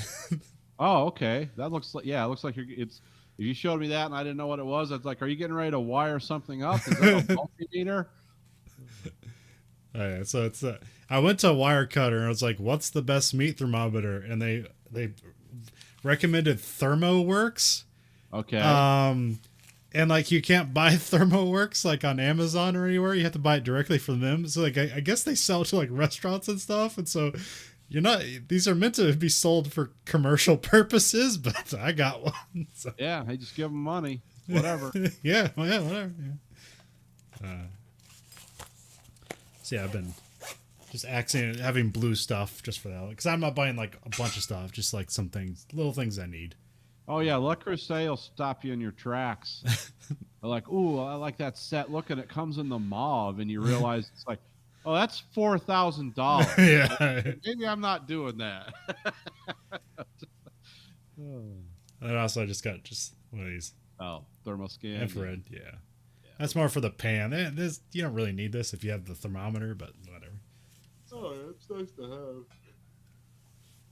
Oh, okay. That looks like it looks like it's. If you showed me that and I didn't know what it was, it's like, are you getting ready to wire something up? Is that a multimeter? Oh, yeah, so it's I went to a wire cutter and I was like, what's the best meat thermometer? And they recommended ThermoWorks. Okay. And like you can't buy ThermoWorks like on Amazon or anywhere. You have to buy it directly from them. So like I guess they sell to like restaurants and stuff. And so these are meant to be sold for commercial purposes, but I got one. So. Yeah, they just give them money. Whatever. yeah, whatever. Yeah. So yeah, I've been just having blue stuff just for that, because I'm not buying like a bunch of stuff, just like some things, little things I need. Oh yeah, Le Creuset will stop you in your tracks. They're like, ooh, I like that set. Look, and it comes in the mauve, and you realize it's like, oh, that's $4,000. Yeah. Maybe I'm not doing that. And also I just got one of these. Oh, thermoscan. Infrared, yeah. That's more for the pan. You don't really need this if you have the thermometer, but whatever. Oh, it's nice to have.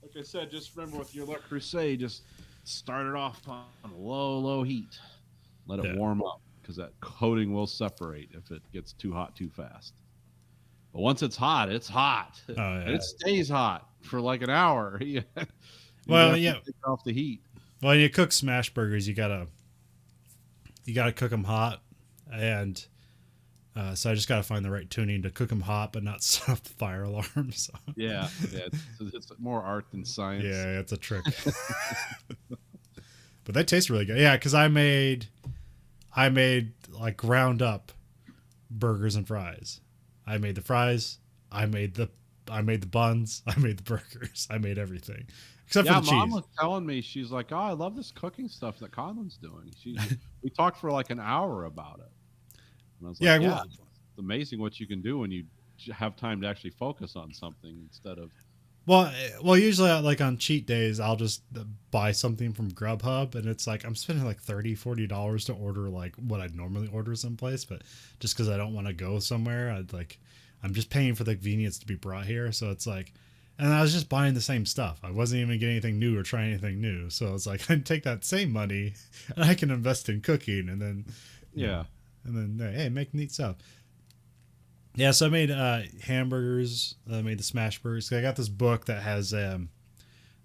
Like I said, just remember with your Le Creuset, just start it off on low heat. Let it warm up, because that coating will separate if it gets too hot too fast. But once it's hot, it's hot. Oh, yeah. And it stays hot for like an hour. Well, yeah. Take off the heat. Well, when you cook smash burgers, you gotta cook them hot, and so I just gotta find the right tuning to cook them hot, but not set off the fire alarm. So. Yeah, it's more art than science. Yeah, it's a trick. But they taste really good. Yeah, because I made like ground up burgers and fries. I made the fries. I made the buns. I made the burgers. I made everything except for the cheese. Mom was telling me, she's like, "Oh, I love this cooking stuff that Conlon's doing." We talked for like an hour about it. And I was like, well, it's amazing what you can do when you have time to actually focus on something instead of. Well, usually like on cheat days, I'll just buy something from Grubhub, and it's like I'm spending like $30-$40 to order like what I'd normally order someplace, but just because I don't want to go somewhere, I'm just paying for the convenience to be brought here. So it's like, and I was just buying the same stuff. I wasn't even getting anything new or trying anything new. So it's like I can take that same money and I can invest in cooking, and then hey, make neat stuff. Yeah, so I made hamburgers. I made the smash burgers. I got this book that has I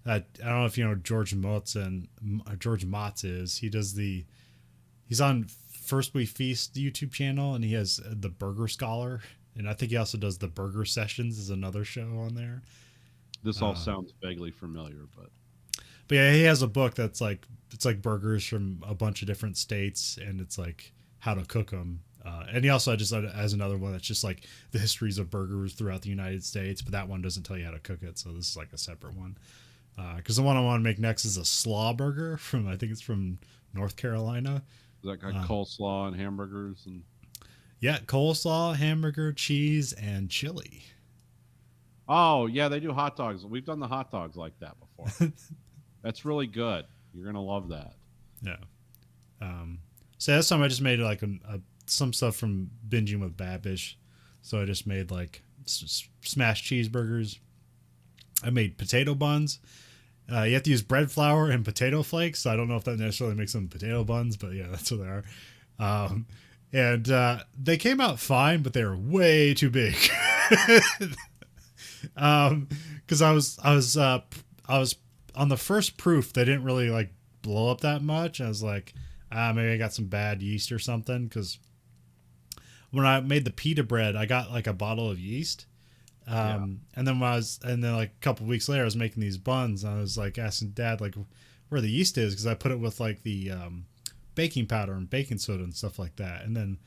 don't know if you know George Motz is. He's on First We Feast YouTube channel, and he has the Burger Scholar, and I think he also does the Burger Sessions is another show on there. This all sounds vaguely familiar, but yeah, he has a book that's like it's like burgers from a bunch of different states, and it's like how to cook them. And he also just has another one that's just like the histories of burgers throughout the United States, but that one doesn't tell you how to cook it. So this is like a separate one. Because the one I want to make next is a slaw burger from, I think it's from North Carolina. Is that like coleslaw and hamburgers and? Yeah, coleslaw, hamburger, cheese, and chili. Oh yeah, they do hot dogs. We've done the hot dogs like that before. That's really good. You're gonna love that. Yeah. So this time I just made like some stuff from binging with Babish. So I just made like smashed cheeseburgers. I made potato buns. You have to use bread flour and potato flakes. So I don't know if that necessarily makes them potato buns, but yeah, that's what they are. And they came out fine, but they were way too big. Because I was on the first proof. They didn't really like blow up that much. I was like, maybe I got some bad yeast or something. Because when I made the pita bread, I got like a bottle of yeast. And then like a couple of weeks later, I was making these buns. And I was like asking Dad like where the yeast is, because I put it with like the baking powder and baking soda and stuff like that. And then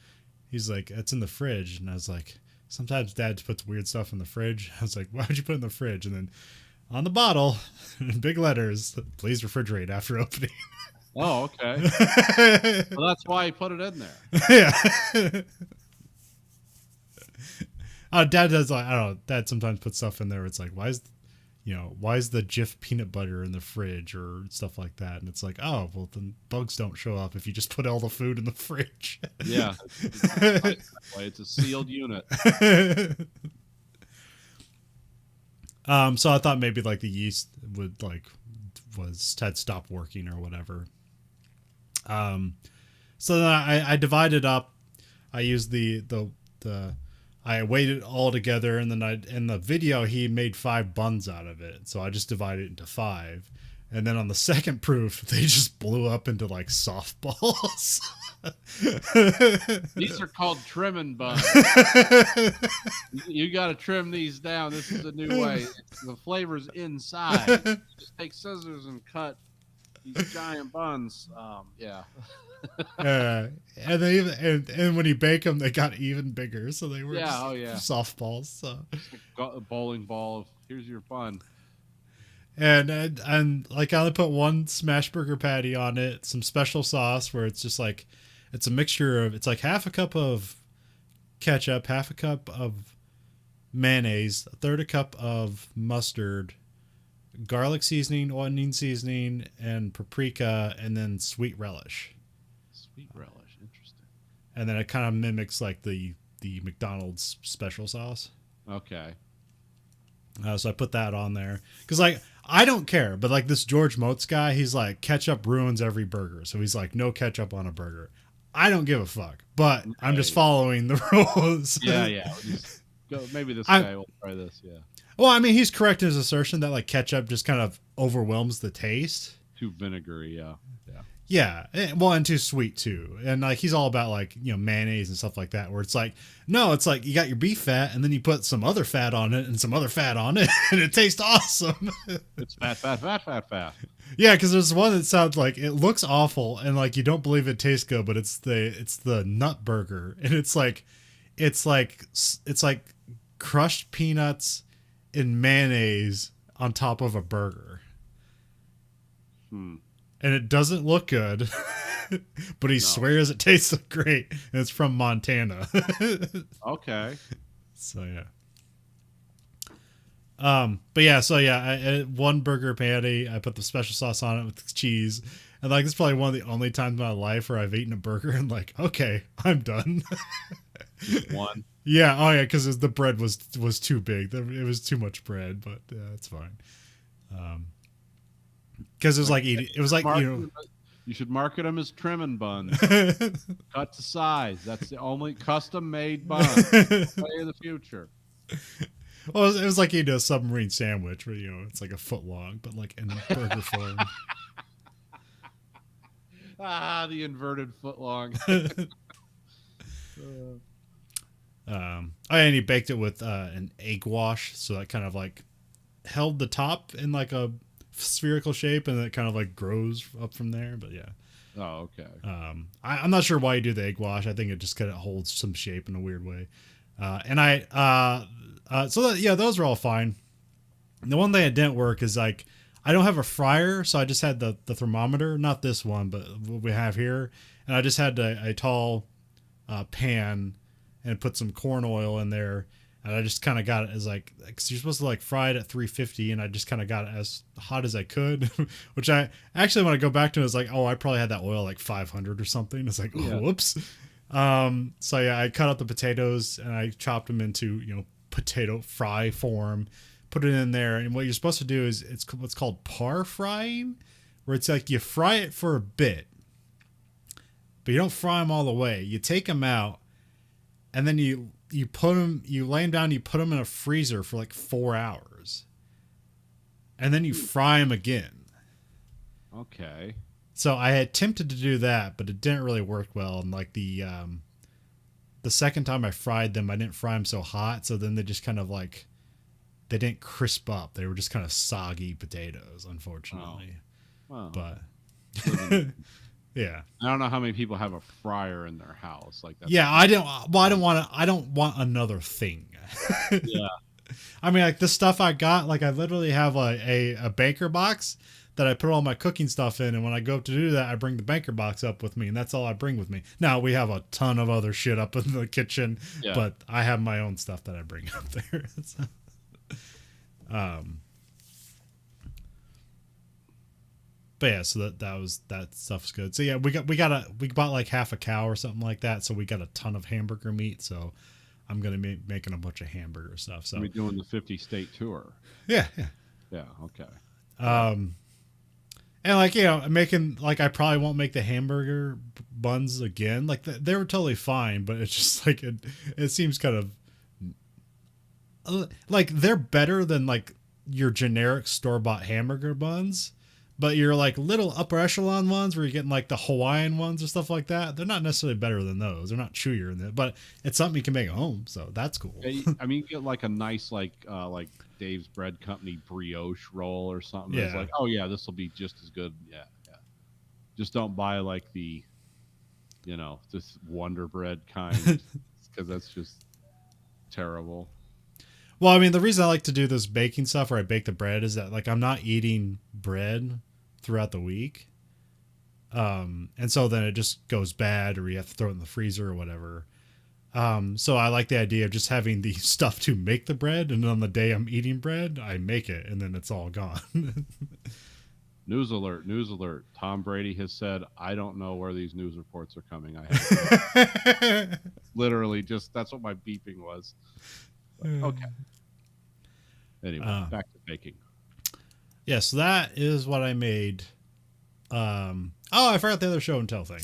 he's like, it's in the fridge. And I was like, sometimes Dad puts weird stuff in the fridge. I was like, why would you put it in the fridge? And then on the bottle, in big letters, please refrigerate after opening. Oh, okay. Well, that's why he put it in there. Yeah. Dad does like, I don't know. Dad sometimes puts stuff in there. Where it's like, why is the Jif peanut butter in the fridge or stuff like that? And it's like, oh, well, then bugs don't show up if you just put all the food in the fridge. Yeah, it's a sealed unit. So I thought maybe like the yeast would had stopped working or whatever. So then I divided up. I used I weighed it all together, and then in the video he made 5 buns out of it. So I just divided it into 5. And then on the second proof, they just blew up into like softballs. These are called trimming buns. You got to trim these down. This is a new way. The flavor's inside. Just take scissors and cut these giant buns. Yeah. And then and when you bake them, they got even bigger. So they were softballs. So got a bowling ball. Here's your bun. And like I only put 1 smash burger patty on it, some special sauce where it's just like it's a mixture of, it's like half a cup of ketchup, half a cup of mayonnaise, a third a cup of mustard, garlic seasoning, onion seasoning, and paprika, and then sweet relish. Sweet relish, interesting. And then it kind of mimics like the McDonald's special sauce. Okay. So I put that on there because like I don't care, but like this George Motes guy, he's like ketchup ruins every burger, so he's like no ketchup on a burger. I don't give a fuck, but I'm just following the rules. Yeah. Maybe this guy will try this. Yeah. Well, I mean, he's correct in his assertion that like ketchup just kind of overwhelms the taste. Too vinegary, yeah. Yeah, well, and too sweet too, and like he's all about like mayonnaise and stuff like that. Where it's like, no, it's like you got your beef fat, and then you put some other fat on it, and some other fat on it, and it tastes awesome. It's fat. Yeah, because there's one that sounds like it looks awful, and like you don't believe it tastes good, but it's the nut burger, and it's like crushed peanuts in mayonnaise on top of a burger. And it doesn't look good, but he swears it tastes great. And it's from Montana. Okay. So yeah. But yeah, I 1 burger patty. I put the special sauce on it with cheese, and like it's probably one of the only times in my life where I've eaten a burger and like, okay, I'm done. One. Yeah. Oh yeah, because the bread was too big. It was too much bread, but yeah, it's fine. Because it was like eating. It was like you should market them as trimming buns. Cut to size. That's the only custom made bun. Way of the future. Well, it was like eating a submarine sandwich, where it's like a foot long, but like in burger form. The inverted foot long. And he baked it with an egg wash, so that kind of like held the top in like a spherical shape, and it kind of like grows up from there. But yeah, Oh, okay. I'm not sure why you do the egg wash. I think it just kind of holds some shape in a weird way. Those are all fine. The one thing that didn't work is like, I don't have a fryer, so I just had the thermometer, not this one, but what we have here. And I just had a tall pan and put some corn oil in there. And I just kind of got it as like, cause you're supposed to like fry it at 350, and I just kind of got it as hot as I could, which I actually, when I go back to it, it's like, oh, I probably had that oil like 500 or something. It's like, oh, whoops. So yeah, I cut out the potatoes and I chopped them into, potato fry form, put it in there. And what you're supposed to do is it's what's called par frying, where it's like you fry it for a bit, but you don't fry them all the way. You take them out and then you lay them down, you put them in a freezer for like 4 hours, and then you fry them again. Okay. So I had attempted to do that, but it didn't really work well. And like the second time I fried them, I didn't fry them so hot. So then they just kind of like, they didn't crisp up. They were just kind of soggy potatoes, unfortunately. Oh. Well, but yeah, I don't know how many people have a fryer in their house like that. Yeah, I don't want another thing. Yeah. I mean, like the stuff I got, like I literally have a banker box that I put all my cooking stuff in, and when I go up to do that, I bring the banker box up with me, and that's all I bring with me. Now we have a ton of other shit up in the kitchen, but I have my own stuff that I bring up there. So, but yeah, so that stuff's good. So yeah, we bought like half a cow or something like that, so we got a ton of hamburger meat. So I'm gonna be making a bunch of hamburger stuff. So we're doing the 50-state tour. Yeah. Okay. And like, making, like, I probably won't make the hamburger buns again. Like they were totally fine, but it's just like it seems kind of like they're better than like your generic store-bought hamburger buns. But your like little upper echelon ones where you're getting like the Hawaiian ones or stuff like that, they're not necessarily better than those. They're not chewier than that, but it's something you can make at home, so that's cool. I mean, you get like a nice like Dave's Bread Company brioche roll or something. Yeah. It's like, oh yeah, this will be just as good. Yeah. Just don't buy like the, this Wonder Bread kind, because that's just terrible. Well, I mean, the reason I like to do this baking stuff where I bake the bread is that like I'm not eating bread throughout the week. And so then it just goes bad, or you have to throw it in the freezer or whatever. So I like the idea of just having the stuff to make the bread, and on the day I'm eating bread, I make it, and then it's all gone. News alert. Tom Brady has said, I don't know where these news reports are coming. Literally just, that's what my beeping was. Okay. Anyway, back to baking. Yeah, so that is what I made. I forgot the other show and tell thing.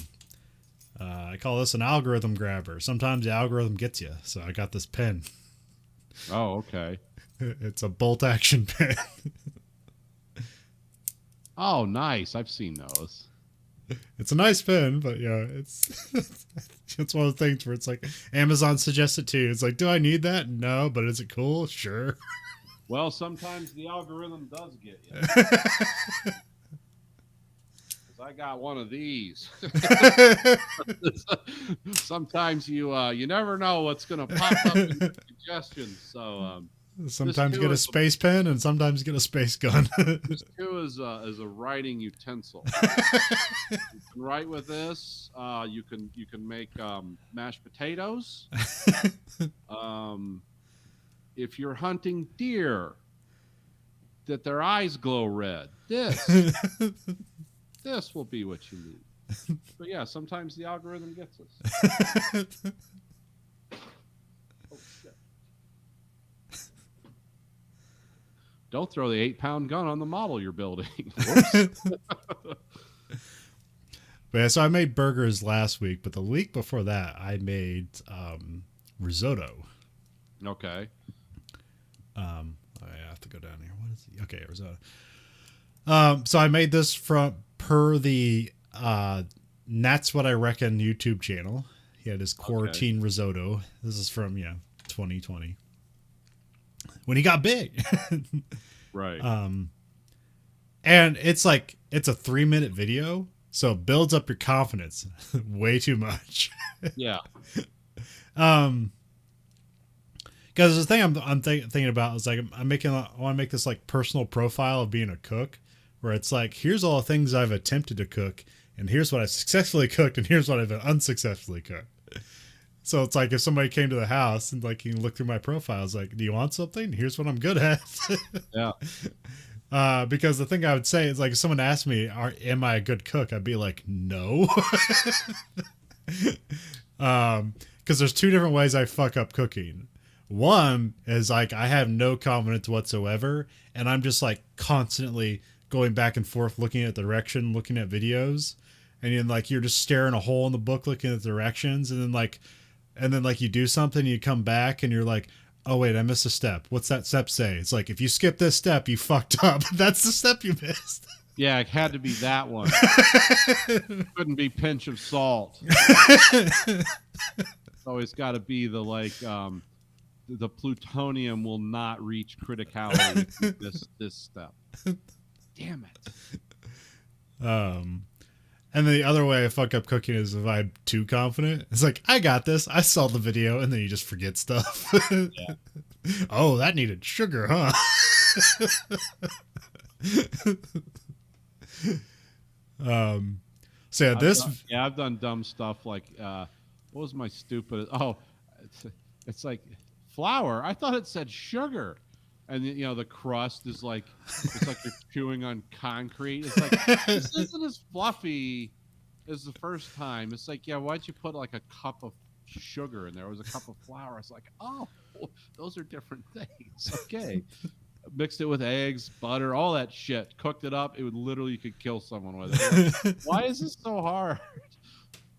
I call this an algorithm grabber. Sometimes the algorithm gets you, so I got this pen. Oh, okay. It's a bolt action pen. Oh, nice. I've seen those. It's a nice pen, but yeah, it's one of the things where it's like Amazon suggests it too. It's like, do I need that? No, but is it cool? Sure. Well, sometimes the algorithm does get you. Because I got one of these. Sometimes you never know what's going to pop up in suggestions. So sometimes get a space pen, and sometimes get a space gun. This too is a writing utensil. You can write with this. You can make mashed potatoes. If you're hunting deer, that their eyes glow red, this will be what you need. But yeah, sometimes the algorithm gets us. Oh shit! Don't throw the 8-pound gun on the model you're building. But yeah, so I made burgers last week, but the week before that, I made risotto. Okay. I have to go down here. What is it? Okay, risotto. So I made this per the That's What I Reckon YouTube channel. He had his quarantine risotto. This is from 2020 when he got big. Right. And it's a 3-minute video, So it builds up your confidence way too much. Yeah. Because the thing I'm thinking about is like I want to make this like personal profile of being a cook, where it's like, here's all the things I've attempted to cook, and here's what I've successfully cooked, and here's what I've unsuccessfully cooked. So it's like if somebody came to the house and like you can look through my profile, it's like, do you want something? Here's what I'm good at. Yeah. Because the thing I would say is like if someone asked me, am I a good cook? I'd be like, no. Because there's two different ways I fuck up cooking. One is like I have no confidence whatsoever, and I'm just like constantly going back and forth looking at direction, looking at videos, and then like you're just staring a hole in the book looking at directions, and then like you do something, you come back and you're like, oh wait, I missed a step. What's that step say? It's like if you skip this step, you fucked up. That's the step you missed. Yeah, it had to be that one. Couldn't be pinch of salt. It's always got to be the like the plutonium will not reach criticality with this step. Damn it. And the other way I fuck up cooking is if I'm too confident. It's like, I got this. I saw the video, and then you just forget stuff. Yeah. Oh, that needed sugar, huh? So yeah, I've done dumb stuff like what was my stupid? Oh, it's like flour. I thought it said sugar, and you know the crust is like it's like you're chewing on concrete. It's like this isn't as fluffy as the first time. It's like, yeah, why'd you put like a cup of sugar in there? It was a cup of flour. It's like, oh, those are different things. Okay. Mixed it with eggs, butter, all that shit. Cooked it up. It would literally, you could kill someone with it. Like, why is this so hard?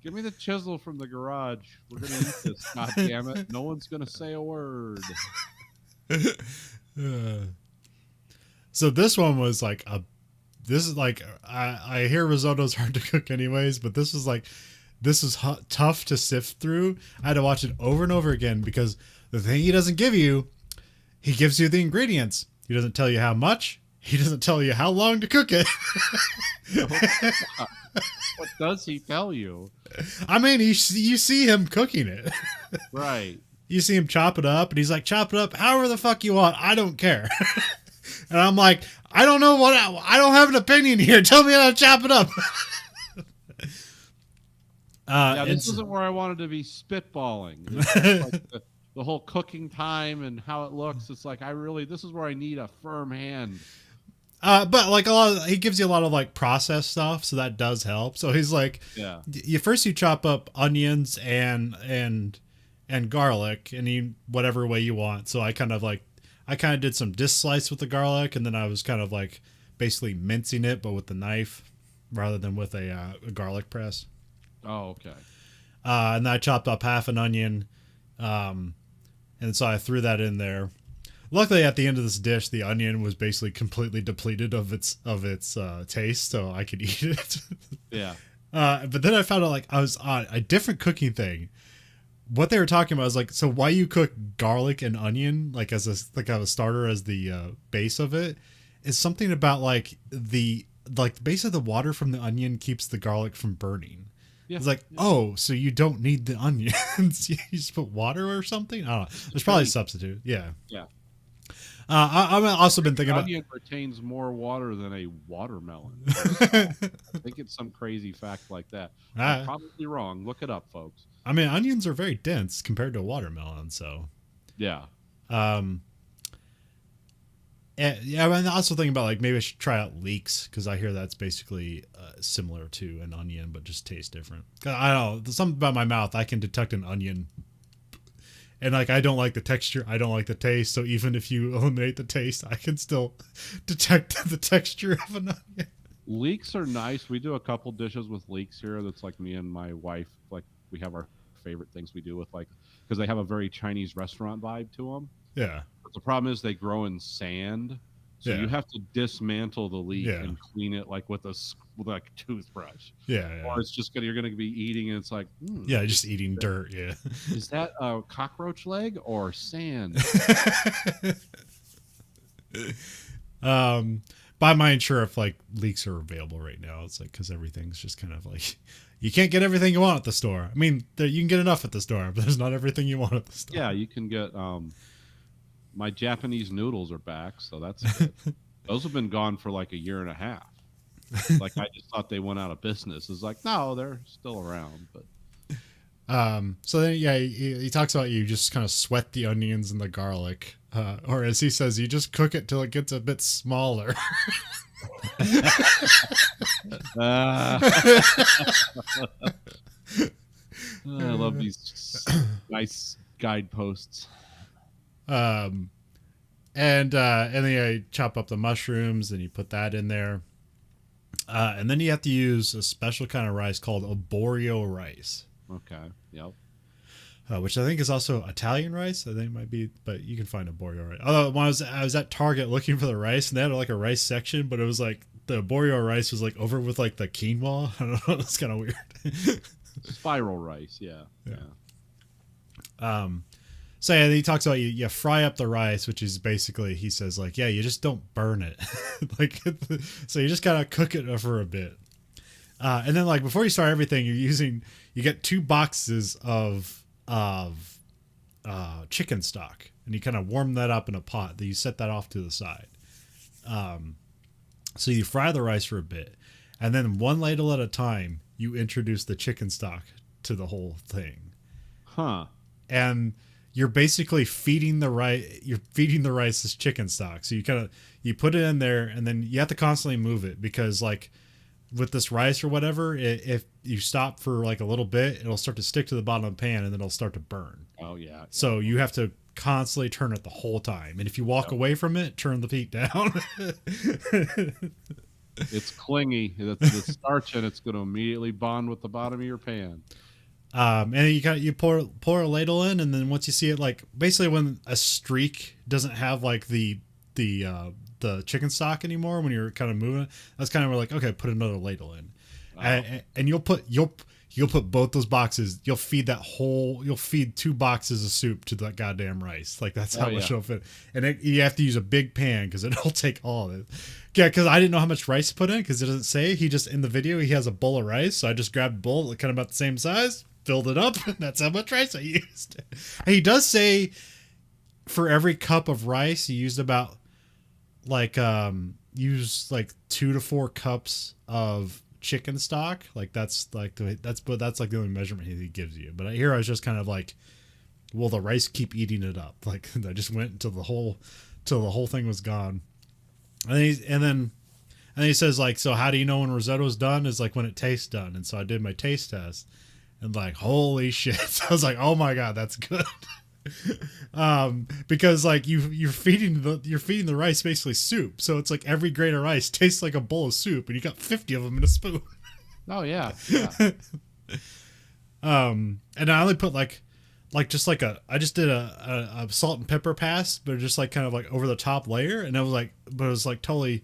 Give me the chisel from the garage. We're gonna eat this. God damn it! No one's gonna say a word. So this one was like I hear risotto's hard to cook anyways, but this is tough to sift through. I had to watch it over and over again because the thing he doesn't give you, he gives you the ingredients. He doesn't tell you how much. He doesn't tell you how long to cook it. What does he tell you? I mean, you see him cooking it. Right. You see him chop it up, and he's like, chop it up however the fuck you want. I don't care. And I'm like, I don't know I don't have an opinion here. Tell me how to chop it up. Yeah, this isn't where I wanted to be spitballing. It's like the whole cooking time and how it looks. It's like this is where I need a firm hand. But like he gives you a lot of like processed stuff, so that does help. So he's like, yeah, you chop up onions and garlic, and whatever way you want. So I kind of did some disc slice with the garlic, and then I was kind of like basically mincing it, but with the knife rather than with a garlic press. Oh, okay. And then I chopped up half an onion, and so I threw that in there. Luckily, at the end of this dish, the onion was basically completely depleted of its taste, so I could eat it. Yeah. But then I found out I was on a different cooking thing. What they were talking about is like, so why you cook garlic and onion as a starter as the base of it is something about the base of the water from the onion keeps the garlic from burning. Yeah. It's like, oh, so you don't need the onions. You just put water or something? I don't know. There's probably a substitute. Yeah. Yeah. I've also been thinking about... Onion retains more water than a watermelon. I think it's some crazy fact like that. I'm probably wrong. Look it up, folks. I mean, onions are very dense compared to a watermelon, so... Yeah. Yeah, I'm also thinking about maybe I should try out leeks, because I hear that's basically similar to an onion, but just tastes different. I don't know. There's something about my mouth. I can detect an onion. And I don't like the texture. I don't like the taste. So even if you eliminate the taste, I can still detect the texture of an onion. Leeks are nice. We do a couple dishes with leeks here. That's me and my wife. We have our favorite things we do with because they have a very Chinese restaurant vibe to them. Yeah. But the problem is they grow in sand. So you have to dismantle the leek and clean it with a toothbrush. Yeah. Or it's just you're gonna be eating and it's just eating dirt. Yeah. Is that a cockroach leg or sand? But I'm not sure if like leeks are available right now. It's like because everything's just kind of like you can't get everything you want at the store. I mean, you can get enough at the store, but there's not everything you want at the store. Yeah, you can get. My Japanese noodles are back, so that's good. Those have been gone for like a year and a half. Like I just thought they went out of business. It's like no, they're still around, but. So then, yeah, he talks about you just kind of sweat the onions and the garlic, or as he says, you just cook it till it gets a bit smaller. I love these nice guideposts. And then you chop up the mushrooms and you put that in there. And then you have to use a special kind of rice called arborio rice. Okay. Yep. Which I think is also Italian rice. I think it might be, but you can find arborio rice. Although when I was at Target looking for the rice, and they had like a rice section, but it was like the arborio rice was like over with like the quinoa. I don't know. It's kind of weird. Spiral rice. Yeah. So yeah, he talks about you fry up the rice, which is basically, he says like, yeah, you just don't burn it. Like, so you just gotta cook it for a bit. And then like before you start everything, you get 2 boxes of chicken stock, and you kind of warm that up in a pot. Then you set that off to the side. So you fry the rice for a bit, and then 1 ladle at a time, you introduce the chicken stock to the whole thing. Huh. And you're basically feeding the rice. You're feeding the rice this chicken stock. So you put it in there, and then you have to constantly move it because like with this rice or whatever, if you stop for like a little bit, it'll start to stick to the bottom of the pan, and then it'll start to burn. Oh yeah. So you have to constantly turn it the whole time, and if you walk away from it, turn the heat down. It's clingy. It's starch, and it's going to immediately bond with the bottom of your pan. And you pour a ladle in, and then once you see it, like basically when a streak doesn't have like the chicken stock anymore, when you're kind of moving it, that's kind of where like, okay, put another ladle in. And you'll put both those boxes. You'll feed 2 boxes of soup to that goddamn rice. Like that's how much it'll fit. And you have to use a big pan because it'll take all of it. Yeah, because I didn't know how much rice to put in because it doesn't say. He just in the video he has a bowl of rice, so I just grabbed a bowl kind of about the same size, filled it up, and that's how much rice I used. And he does say for every cup of rice, he used about like 2 to 4 cups of chicken stock. Like that's like the only measurement he gives you. But here I was just kind of like, will the rice keep eating it up? Like I just went until the whole thing was gone. And then he says like, so how do you know when risotto's done? Is like when it tastes done. And so I did my taste test, and like holy shit, I was like, oh my god, that's good. Because like you're feeding the rice basically soup, so it's like every grain of rice tastes like a bowl of soup, and you got 50 of them in a spoon. Oh yeah. And I only put I just did a salt and pepper pass, but just like kind of like over the top layer, and it was like totally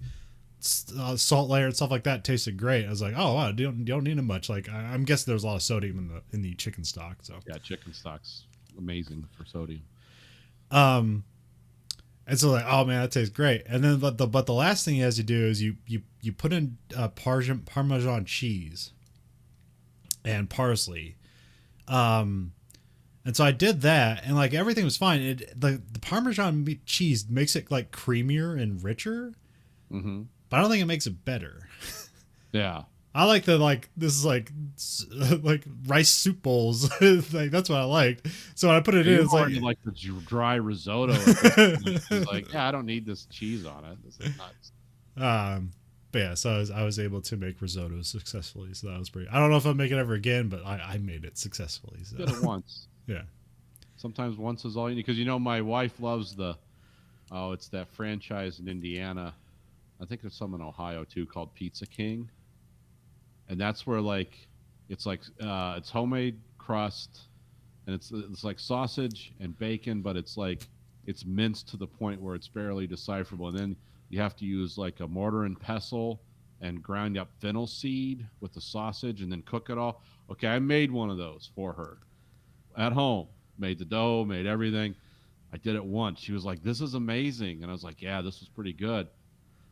salt layer and stuff like that tasted great. I was like, oh wow, you don't need it much. Like I'm guessing there's a lot of sodium in the chicken stock. So yeah, chicken stock's amazing for sodium. And so like, oh man, that tastes great. And then but the last thing he has to do is you put in Parmesan cheese and parsley. And so I did that, and like everything was fine. The Parmesan cheese makes it like creamier and richer, mm-hmm. but I don't think it makes it better. Yeah, I like this is like rice soup bowls. Like that's what I liked. So when I put it in, it's like the dry risotto. It's like, yeah, I don't need this cheese on it. This is nuts. But yeah, so I was able to make risotto successfully. So that was pretty. I don't know if I'll make it ever again, but I made it successfully. So. Did it once. Yeah. Sometimes once is all you need, because my wife loves it's that franchise in Indiana. I think there's some in Ohio too called Pizza King, and that's where it's homemade crust, and it's like sausage and bacon, but it's minced to the point where it's barely decipherable, and then you have to use like a mortar and pestle and grind up fennel seed with the sausage and then cook it all. Okay, I made one of those for her at home, made the dough, made everything. I did it once. She was like, this is amazing. And I was like, yeah, this was pretty good.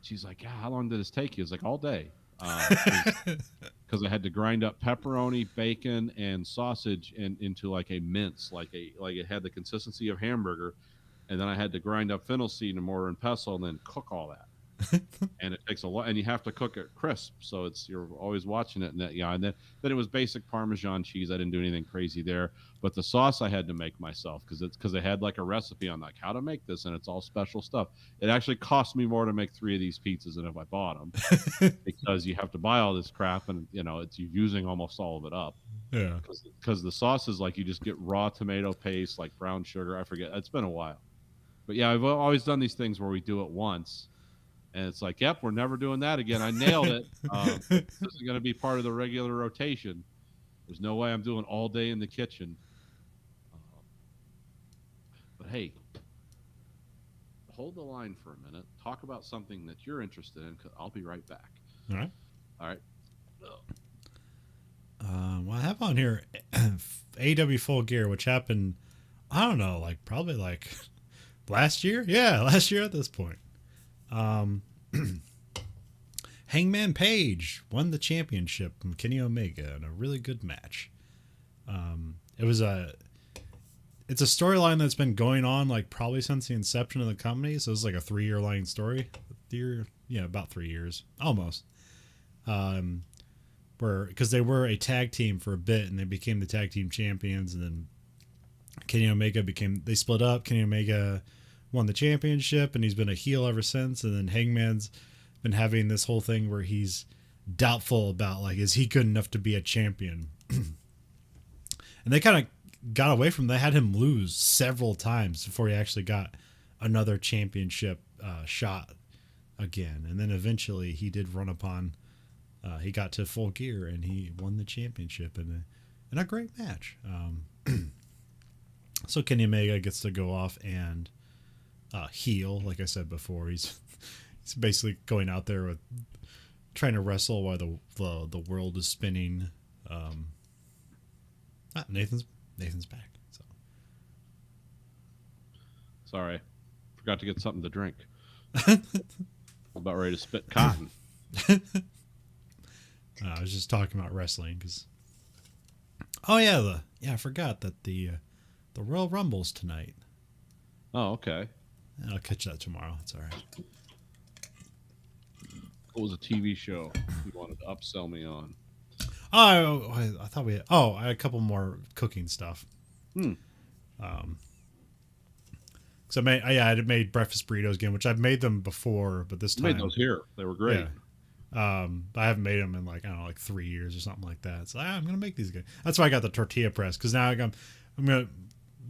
She's like, yeah, how long did this take you? It's like all day. Because I had to grind up pepperoni, bacon, and sausage into like a mince, like it had the consistency of hamburger, and then I had to grind up fennel seed and mortar and pestle, and then cook all that. And it takes a lot, and you have to cook it crisp, so you're always watching it. And that, and then it was basic Parmesan cheese. I didn't do anything crazy there, but the sauce I had to make myself because they had like a recipe on like how to make this, and it's all special stuff. It actually cost me more to make 3 of these pizzas than if I bought them because you have to buy all this crap, and you're using almost all of it up. Yeah, because the sauce is like you just get raw tomato paste, like brown sugar. I forget. It's been a while, but yeah, I've always done these things where we do it once. And it's like, yep, we're never doing that again. I nailed it. This is going to be part of the regular rotation. There's no way I'm doing all day in the kitchen. But hey, hold the line for a minute. Talk about something that you're interested in. Cause I'll be right back. All right. All right. Well, I have on here AW Full Gear, which happened, I don't know, probably last year. Yeah, last year at this point. Hangman Page won the championship from Kenny Omega in a really good match. It's a storyline that's been going on probably since the inception of the company. So it's like a 3-year line story. About 3 years, almost. Because they were a tag team for a bit and they became the tag team champions, and then Kenny Omega they split up. Kenny Omega won the championship, and he's been a heel ever since. And then Hangman's been having this whole thing where he's doubtful about is he good enough to be a champion. And they kind of got away from. They had him lose several times before he actually got another championship shot again. And then eventually he did run upon. He got to Full Gear and he won the championship in a great match. So Kenny Omega gets to go off and heel, like I said before. He's basically going out there with trying to wrestle while the world is spinning. Nathan's back. So sorry, forgot to get something to drink. I'm about ready to spit cotton. I was just talking about wrestling because. Oh yeah, I forgot that the Royal Rumble's tonight. Oh, okay. I'll catch that tomorrow. It's all right. What was a TV show you wanted to upsell me on? Oh, I thought we had. Oh, I had a couple more cooking stuff. Because I had made breakfast burritos again, which I've made them before, but this time I made those here. They were great. Yeah. I haven't made them in 3 years or something like that. So I'm gonna make these again. That's why I got the tortilla press, because now I'm gonna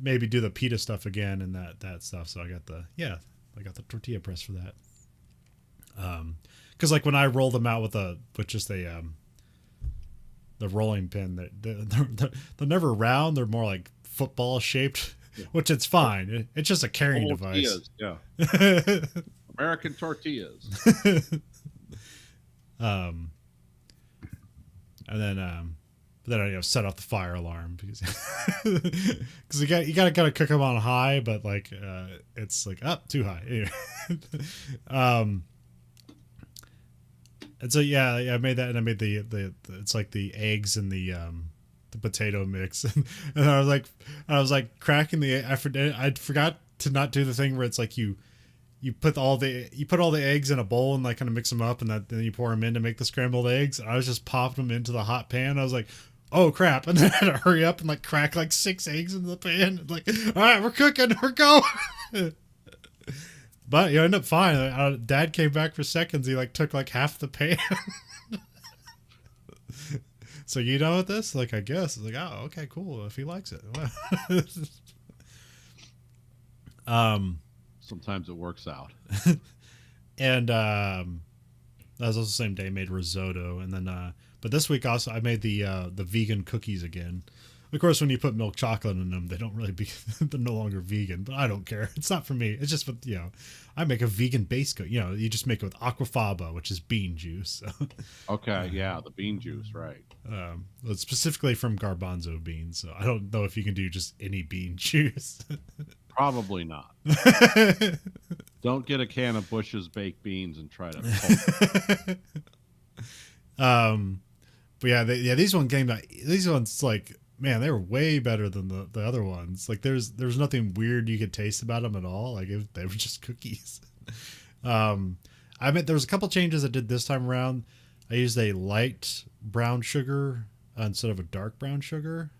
maybe do the pita stuff again and that stuff. So I got the tortilla press for that. Because when I roll them out with just the rolling pin, they're never round. They're more like football shaped, which it's fine. It's just a carrying device. Yeah. American tortillas. And then I set off the fire alarm because you gotta kind of cook them on high, but it's up too high. Anyway. And so I made that, and I made the it's the eggs and the potato mix, and I was cracking the egg. I forgot to not do the thing where it's you put all the eggs in a bowl and kind of mix them up, and then you pour them in to make the scrambled eggs. I was just popping them into the hot pan. I was like, oh crap, and then I had to hurry up and crack 6 eggs into the pan. All right, we're cooking, we're going. But you end up fine. Dad came back for seconds. He took half the pan. So you know what this? I guess it's oh, okay, cool. If he likes it. Sometimes it works out. And that was also the same day I made risotto, and then but this week also I made the vegan cookies again. Of course, when you put milk chocolate in them, they don't really they're no longer vegan, but I don't care. It's not for me. It's just I make a vegan base cookie. You just make it with aquafaba, which is bean juice. So. Okay, yeah, the bean juice, right. It's specifically from garbanzo beans, so I don't know if you can do just any bean juice. Probably not. Don't get a can of Bush's baked beans and try to. But yeah, these ones like, man, they were way better than the other ones. Like there's nothing weird you could taste about them at all. Like they were just cookies. I mean, there was a couple changes I did this time around. I used a light brown sugar instead of a dark brown sugar.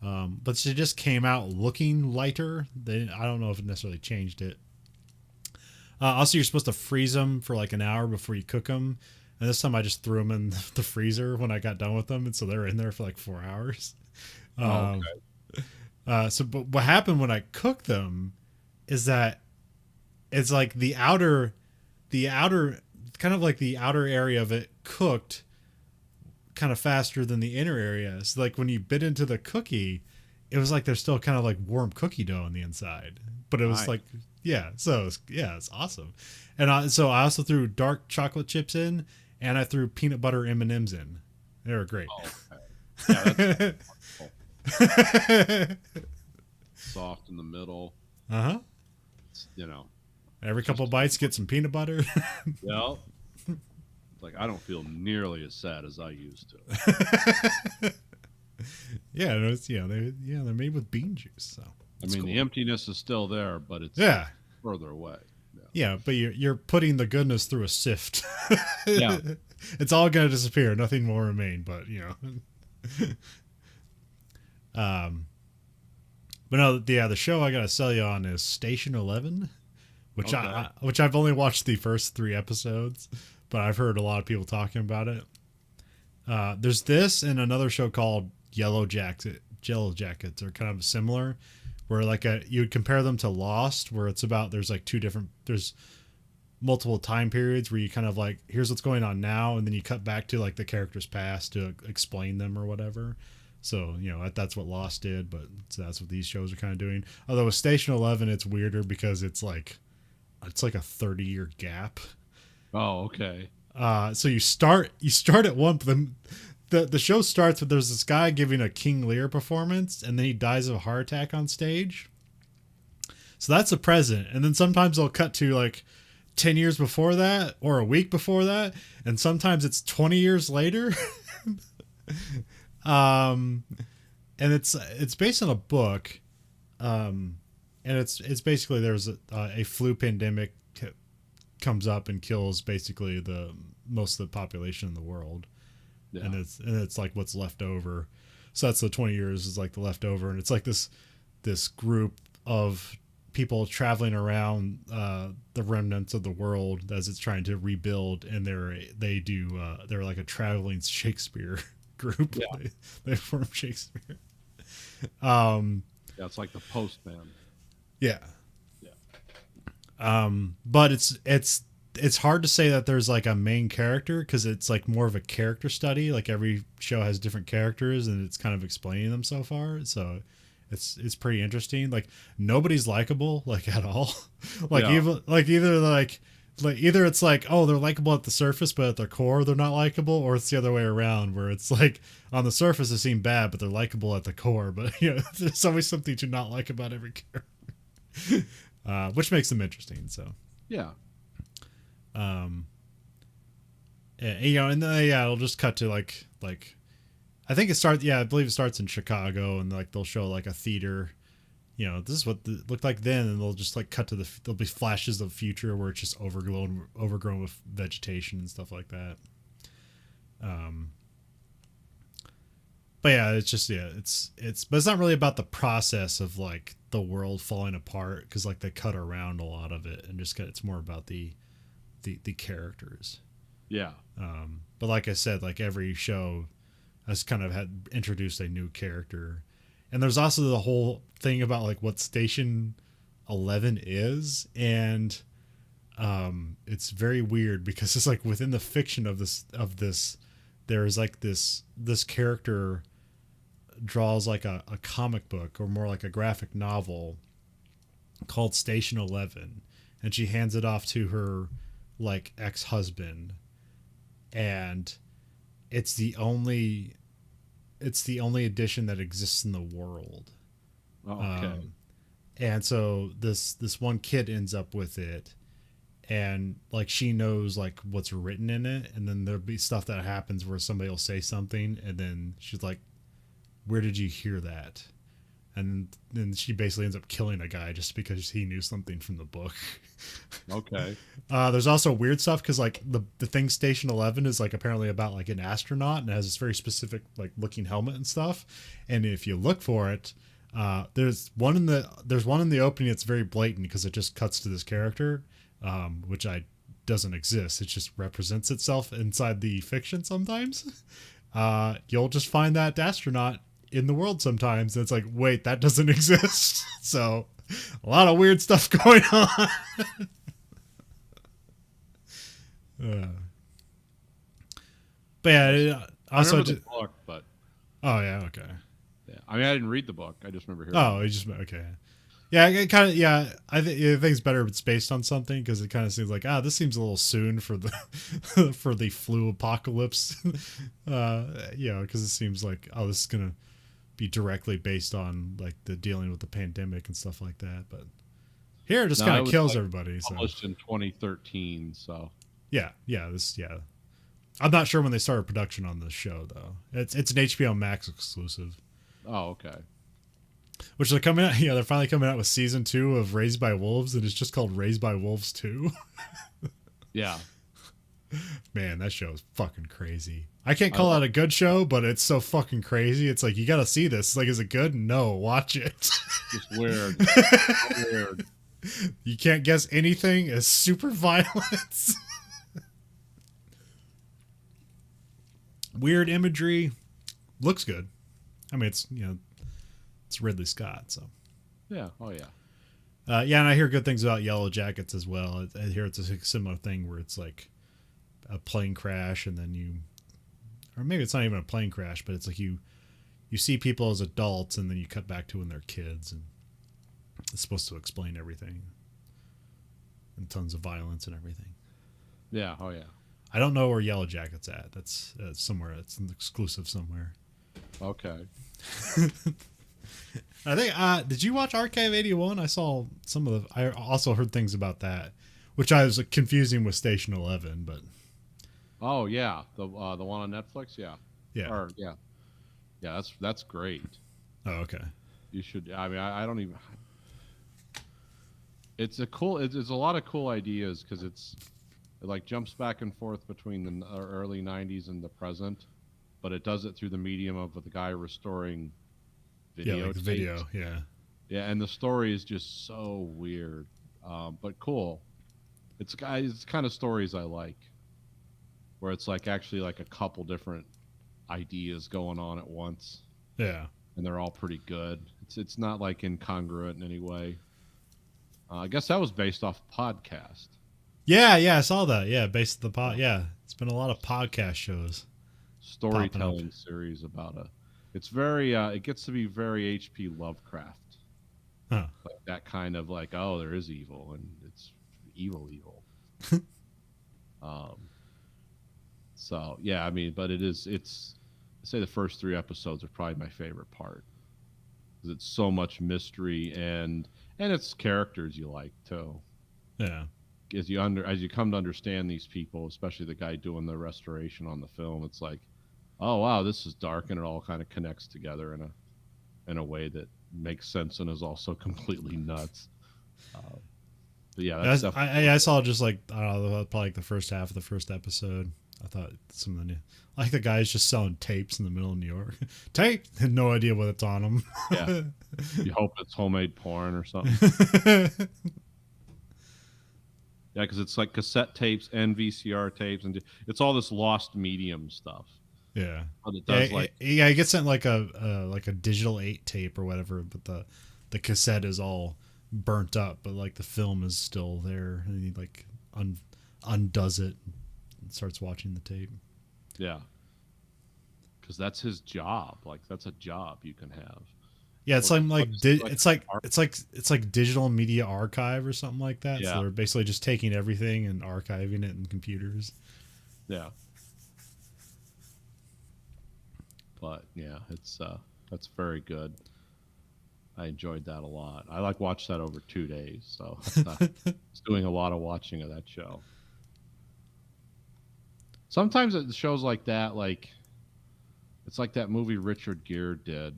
But it just came out looking lighter. I don't know if it necessarily changed it. Also, you're supposed to freeze them for like an hour before you cook them. And this time I just threw them in the freezer when I got done with them. And so they were in there for like 4 hours. Okay. But what happened when I cooked them is that it's like the outer, kind of like the outer area of it cooked kind of faster than the inner area. So like when you bit into the cookie, it was like there's still kind of like warm cookie dough on the inside, but it was Nice. like, yeah. So it's awesome. And so I also threw dark chocolate chips in, and I threw peanut butter M&Ms in. They were great. Oh, okay. Yeah, that's soft in the middle. Uh-huh. You know. Every couple bites, get some peanut butter. Yeah. Like I don't feel nearly as sad as I used to. Yeah, they're made with bean juice. So I mean, the emptiness is still there, but it's further away. Yeah, but you're putting the goodness through a sift. Yeah. It's all gonna disappear. Nothing will remain. But but no, yeah, the show I gotta sell you on is Station 11, which which I've only watched the first 3 episodes, but I've heard a lot of people talking about it. There's this and another show called Yellow Jackets. Are kind of similar, where like you would compare them to Lost, where it's about there's multiple time periods where you kind of like, here's what's going on now, and then you cut back to like the character's past to explain them or whatever. So that's what Lost did, but that's what these shows are kind of doing. Although with Station 11, it's weirder because it's like a 30-year gap. Oh, okay. So you start at one, but the show starts with there's this guy giving a King Lear performance, and then he dies of a heart attack on stage. So that's the present, and then sometimes they'll cut to like 10 years before that or a week before that, and sometimes it's 20 years later. And it's based on a book, and it's basically there's a flu pandemic comes up and kills basically the most of the population in the world. Yeah. And it's like what's left over. So that's the 20 years is like the leftover, and it's like this group of people traveling around the remnants of the world as it's trying to rebuild, and they're like a traveling Shakespeare group. Yeah. They form Shakespeare. Yeah, it's like the Postman. Yeah. But it's hard to say that there's like a main character, because it's like more of a character study. Like every show has different characters, and it's kind of explaining them so far. So it's pretty interesting. Like nobody's likable like at all. Either it's like, oh, they're likable at the surface, but at their core they're not likable, or it's the other way around, where it's like on the surface they seem bad, but they're likable at the core. But there's always something to not like about every character. Which makes them interesting. So yeah. And then it'll just cut to like I think it starts. Yeah, I believe it starts in Chicago, and like they'll show like a theater. This is what it looked like then, and they'll just like cut to there'll be flashes of the future where it's just overgrown with vegetation and stuff like that. But yeah, it's just but it's not really about the process of like the world falling apart, because like they cut around a lot of it, and it's more about the characters. Yeah. But like I said, like every show has kind of had introduced a new character. And there's also the whole thing about like what Station 11 is, and it's very weird because it's like within the fiction of this there's like this character draws like a comic book, or more like a graphic novel called Station 11, and she hands it off to her like ex-husband, and it's the only edition that exists in the world. Oh, okay. And so this one kid ends up with it, and like she knows like what's written in it, and then there'll be stuff that happens where somebody will say something, and then she's like, "Where did you hear that?" And then she basically ends up killing a guy just because he knew something from the book. Okay. There's also weird stuff because like the thing Station 11 is like apparently about like an astronaut and it has this very specific like looking helmet and stuff. And if you look for it, there's one in the opening that's very blatant because it just cuts to this character, which doesn't exist. It just represents itself inside the fiction sometimes. You'll just find that astronaut in the world sometimes. And it's like, wait, that doesn't exist. So a lot of weird stuff going on. But yeah, also I remember the book, but oh yeah, okay. yeah, I mean, I didn't read the book. I just remember hearing. Oh, it just okay. Yeah, it kind of yeah. I think it's better if it's based on something because it kind of seems like this seems a little soon for the for the flu apocalypse. Because it seems like this is gonna be directly based on like the dealing with the pandemic and stuff like that. But here it just kind of kills everybody. So. Published in 2013, so yeah. I'm not sure when they started production on this show though. It's an HBO Max exclusive. Oh, okay. Which they're coming out. Yeah, they're finally coming out with season 2 of Raised by Wolves, and it's just called Raised by Wolves 2. Yeah. Man, that show is fucking crazy. I can't call that a good show, but it's so fucking crazy. It's like you got to see this. Like, is it good? No, watch it. Just weird. Weird. You can't guess anything. It's super violent. Weird imagery. Looks good. I mean, it's it's Ridley Scott, so. Yeah. Oh yeah. Yeah, and I hear good things about Yellow Jackets as well. I hear it's a similar thing where it's like a plane crash, and then or maybe it's not even a plane crash, but it's like you see people as adults, and then you cut back to when they're kids, and it's supposed to explain everything, and tons of violence and everything. Yeah. Oh yeah. I don't know where Yellow Jacket's at. That's somewhere. It's an exclusive somewhere. Okay. I think. Did you watch Archive 81? I saw some of the. I also heard things about that, which I was confusing with Station 11, but. Oh yeah, the one on Netflix. Yeah. Yeah. Or, yeah. Yeah. That's great. Oh, okay. You should. I mean, I don't even. It's a lot of cool ideas because it like jumps back and forth between the early 90s and the present, but it does it through the medium of the guy restoring video. Yeah, like the video. Yeah. Yeah, and the story is just so weird, but cool. It's kind of stories I like, where it's like actually like a couple different ideas going on at once. Yeah. And they're all pretty good. It's not like incongruent in any way. I guess that was based off a podcast. Yeah, I saw that. Yeah, based on the pod. Yeah, it's been a lot of podcast shows. Storytelling series about it's very it gets to be very H.P. Lovecraft. Huh. Like that kind of like, oh, there is evil and it's evil. So yeah, I mean, but it's I say the first 3 episodes are probably my favorite part because it's so much mystery and it's characters you like too. Yeah. As you come to understand these people, especially the guy doing the restoration on the film, it's like, oh wow, this is dark, and it all kind of connects together in a way that makes sense and is also completely nuts. But yeah, that's I saw just like I don't know, probably like the first half of the first episode. I thought some of the new, like the guy's just selling tapes in the middle of New York. Tape, had no idea what it's on them. Yeah, you hope it's homemade porn or something. Yeah, because it's like cassette tapes and VCR tapes, and it's all this lost medium stuff. Yeah, but it does he gets sent like a digital 8 tape or whatever, but the cassette is all burnt up, but like the film is still there, and he like undoes it and starts watching the tape. Yeah, because that's his job. Like that's a job you can have. Yeah, it's it's like digital media archive or something like that. Yeah. So they're basically just taking everything and archiving it in computers. Yeah. But yeah, it's that's very good. I enjoyed that a lot. I watched that over 2 days, so I was doing a lot of watching of that show. Sometimes it shows like that, like it's like that movie Richard Gere did.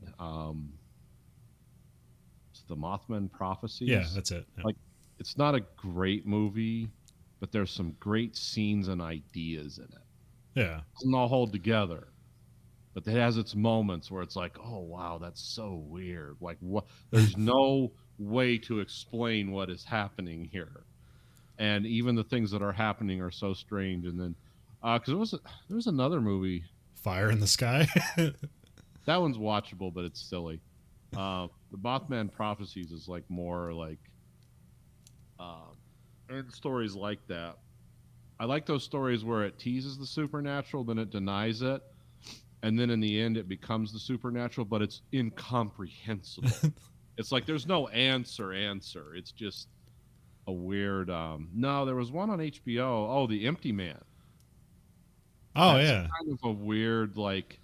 It's the Mothman Prophecies. Yeah, that's it. Yeah. Like, it's not a great movie, but there's some great scenes and ideas in it. Yeah. It doesn't all hold together, but it has its moments where it's like, oh wow, that's so weird. Like, what? There's no way to explain what is happening here, and even the things that are happening are so strange. And then, because there was another movie, Fire in the Sky. that one's watchable, but it's silly. The Mothman Prophecies is like more like, and stories like that. I like those stories where it teases the supernatural, then it denies it, and then in the end it becomes the supernatural, but it's incomprehensible. It's like there's no answer. It's just a weird. No, there was one on HBO. Oh, The Empty Man. Oh, That's yeah. kind of a weird, like,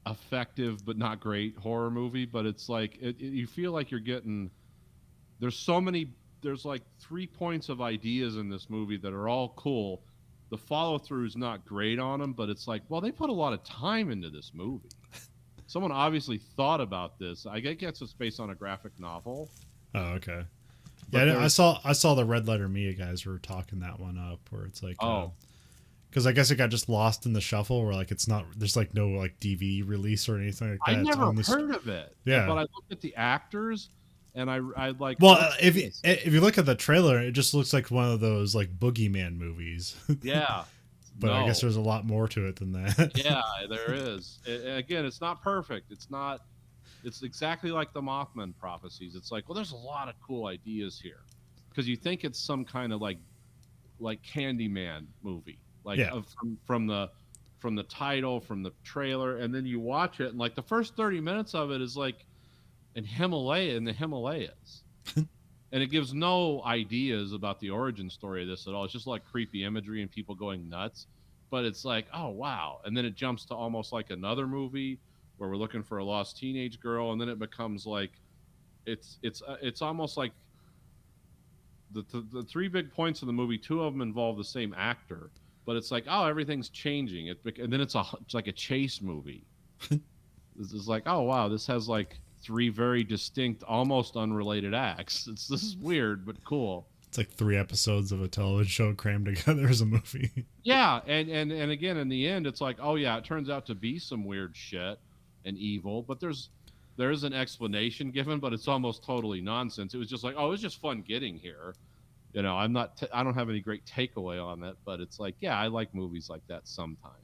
effective but not great horror movie, but it's like you feel like you're getting. There's like 3 points of ideas in this movie that are all cool. The follow through is not great on them, but it's like, well, they put a lot of time into this movie. Someone obviously thought about this. I guess it's based on a graphic novel. Oh, okay. But Yeah, I saw the Red Letter Media guys were talking that one up, where it's like, because I guess it got just lost in the shuffle, where like it's not, there's like no like DVD release or anything like that. I never heard of it. Yeah, but I looked at the actors, and I like. Well, if you look at the trailer, it just looks like one of those like boogeyman movies. Yeah. But I guess there's a lot more to it than that. Yeah, there is. Again, it's not perfect. It's exactly like the Mothman Prophecies. It's like, well, there's a lot of cool ideas here, because you think it's some kind of like Candyman movie, like from the title, from the trailer, and then you watch it, and like the first 30 minutes of it is like in the Himalayas. And it gives no ideas about the origin story of this at all. It's just like creepy imagery and people going nuts. But it's like, oh, wow. And then it jumps to almost like another movie where we're looking for a lost teenage girl. And then it becomes like, it's almost like the 3 big points of the movie, 2 of them involve the same actor. But it's like, oh, everything's changing. And then it's like a chase movie. It's like, oh, wow, this has like 3 very distinct, almost unrelated acts. This is weird, but cool. It's like 3 episodes of a television show crammed together as a movie. Yeah, and again, in the end, it's like, oh yeah, it turns out to be some weird shit and evil, but there is an explanation given, but it's almost totally nonsense. It was just like, oh, it was just fun getting here. You know, I don't have any great takeaway on it, but it's like, yeah, I like movies like that sometimes.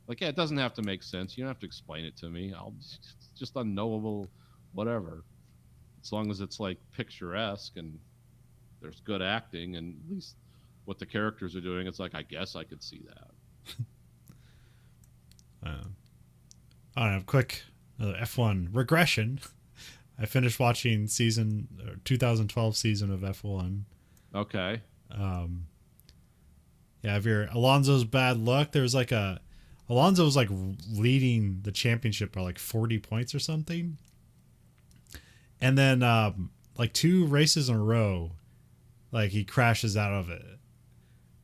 Like, yeah, it doesn't have to make sense. You don't have to explain it to me. It's just unknowable, whatever. As long as it's like picturesque and there's good acting and at least what the characters are doing, it's like, I guess I could see that. I don't know, quick F1 regression. I finished watching 2012 season of F1. Okay. Yeah, if you're Alonso's bad luck, there's like Alonso was like leading the championship by like 40 points or something. And then like 2 races in a row, like he crashes out of it.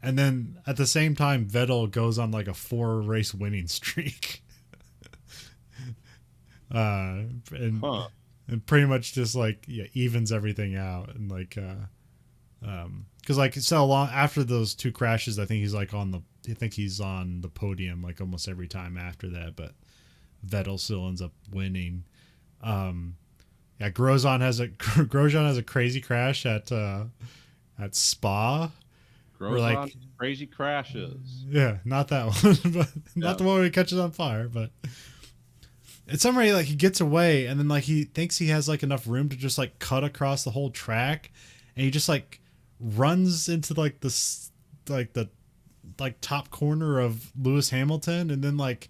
And then at the same time, Vettel goes on like a 4-race winning streak. And pretty much just like evens everything out. And like because like so long after those 2 crashes, I think he's on the podium like almost every time after that, but Vettel still ends up winning. Yeah, Grosjean has a crazy crash at Spa. Grosjean crazy crashes. Yeah, not that one, but not the one where he catches on fire, but it's somewhere like he gets away and then like he thinks he has like enough room to just like cut across the whole track, and he just like runs into like this like the like top corner of Lewis Hamilton, and then like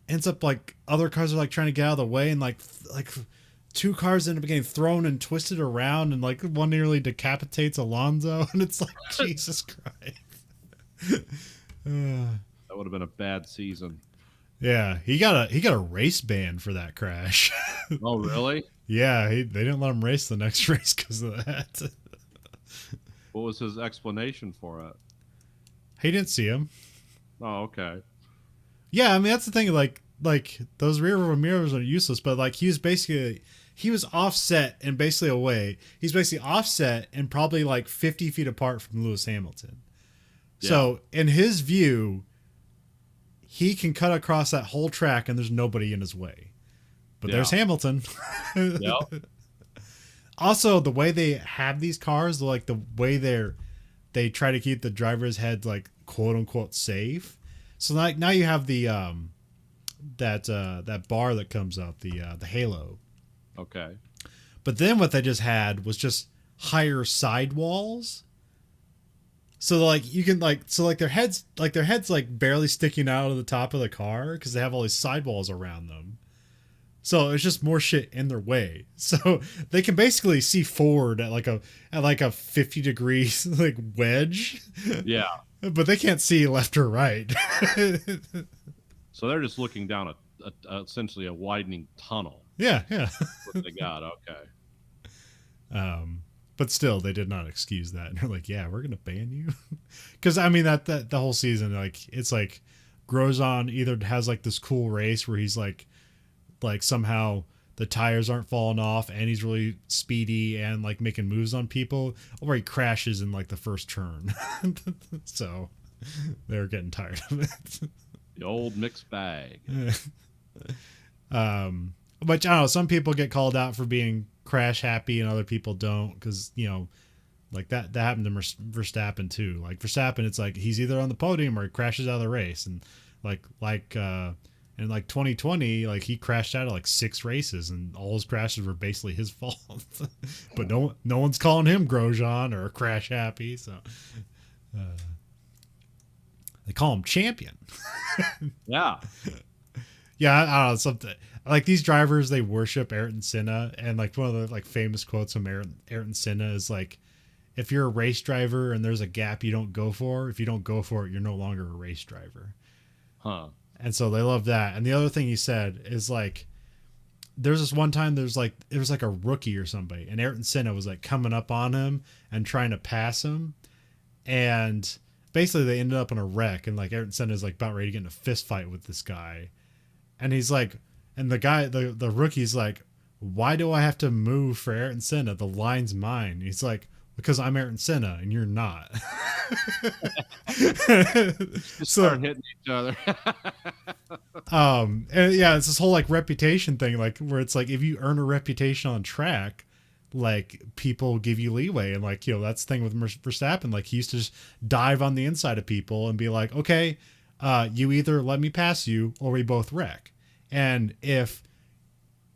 ends up like other cars are like trying to get out of the way, and like 2 cars end up getting thrown and twisted around, and like one nearly decapitates Alonso, and it's like Jesus Christ. That would have been a bad season. Yeah, he got a race ban for that crash. Oh, really? Yeah, they didn't let him race the next race because of that. What was his explanation for it? He didn't see him. Oh, okay. Yeah, I mean that's the thing. Like those rear mirrors are useless, but like he was offset and basically away. He's basically offset and probably like 50 feet apart from Lewis Hamilton. Yeah. So in his view, he can cut across that whole track and there's nobody in his way. But there's Hamilton. Yep. Also, the way they have these cars, like the way they try to keep the driver's head like quote unquote safe. So like now you have the that bar that comes up, the halo. Okay. But then what they just had was just higher sidewalls. So like you can like their heads like barely sticking out of the top of the car because they have all these sidewalls around them. So it's just more shit in their way. So they can basically see forward at like a 50 degrees like wedge. Yeah. But they can't see left or right. So they're just looking down essentially a widening tunnel. Yeah. What they got, okay. But still, they did not excuse that. And they're like, yeah, we're going to ban you. Because, I mean, that the whole season, like, it's like Grosjean either has like this cool race where he's like somehow the tires aren't falling off and he's really speedy and like making moves on people, or he crashes in like the first turn. So they're getting tired of it. The old mixed bag. But I don't know, some people get called out for being crash happy and other people don't, because like that happened to Verstappen too. Like Verstappen, it's like he's either on the podium or he crashes out of the race, and in like 2020, like he crashed out of like 6 races and all his crashes were basically his fault. But no one's calling him Grosjean or crash happy, so they call him champion. Yeah. Yeah, I don't know, something like these drivers, they worship Ayrton Senna, and like one of the like famous quotes from Ayrton Senna is like, if you're a race driver and there's a gap you don't go for, if you don't go for it, you're no longer a race driver. Huh. And so they love that. And the other thing he said is like, there's this one time there was like a rookie or somebody, and Ayrton Senna was like coming up on him and trying to pass him, and basically they ended up in a wreck, and like Ayrton Senna is like about ready to get in a fist fight with this guy. And he's like, and the guy, the rookie's like, why do I have to move for Ayrton Senna? The line's mine. He's like, because I'm Ayrton Senna and you're not. Just start hitting each other. And yeah, it's this whole like reputation thing, like where it's like, if you earn a reputation on track, like people give you leeway. And like, that's the thing with Verstappen. Like he used to just dive on the inside of people and be like, okay, you either let me pass you or we both wreck. And if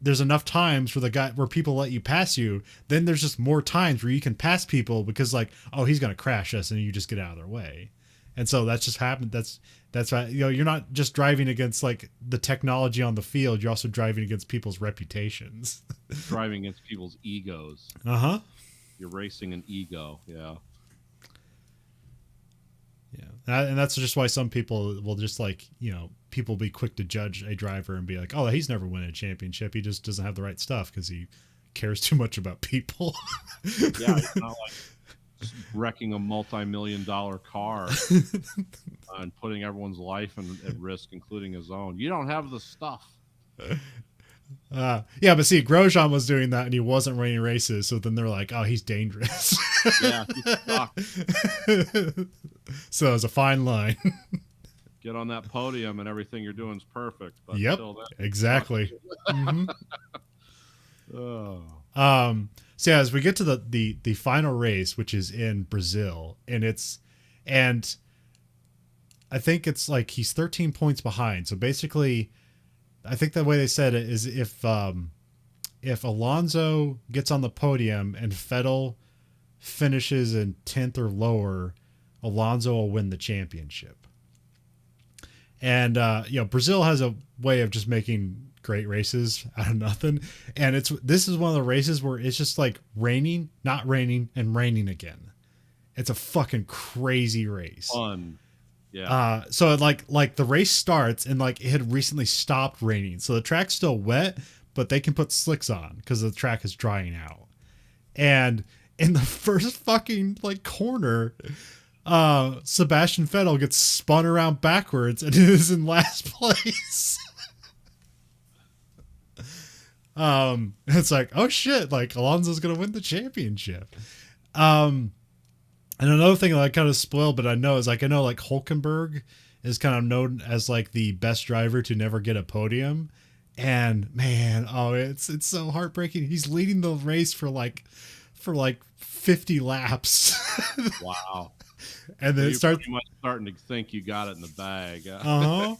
there's enough times for the guy where people let you pass you, then there's just more times where you can pass people because like, oh, he's going to crash us, and you just get out of their way. And so that's just happened. That's right. You're not just driving against like the technology on the field. You're also driving against people's reputations. Driving against people's egos. Uh-huh. You're racing an ego. Yeah. Yeah. And that's just why some people will just like, people will be quick to judge a driver and be like, oh, he's never winning a championship. He just doesn't have the right stuff because he cares too much about people. Yeah. It's not like just wrecking a multi-million-dollar car and putting everyone's life at risk, including his own. You don't have the stuff. Yeah, but see, Grosjean was doing that and he wasn't winning races, so then they're like, oh, he's dangerous. Yeah, he's stuck. So it's a fine line. Get on that podium and everything you're doing is perfect. But yep, exactly. Mm-hmm. Oh. So yeah, as we get to the final race, which is in Brazil, and I think it's like he's 13 points behind. So basically, I think the way they said it is if Alonso gets on the podium and Vettel finishes in 10th or lower, Alonso will win the championship. And Brazil has a way of just making great races out of nothing, and this is one of the races where it's just like raining, not raining, and raining again. It's a fucking crazy race. Fun. Yeah. So like the race starts and like it had recently stopped raining, so the track's still wet, but they can put slicks on because the track is drying out. And in the first fucking like corner, Sebastian Vettel gets spun around backwards and is in last place. It's like, oh shit, like Alonso's gonna win the championship. And another thing that I kind of spoiled, but I know is like, I know like Hulkenberg is kind of known as like the best driver to never get a podium. And man, oh, it's so heartbreaking. He's leading the race for like 50 laps. Wow. And then You're it starts pretty much starting to think you got it in the bag. uh-huh.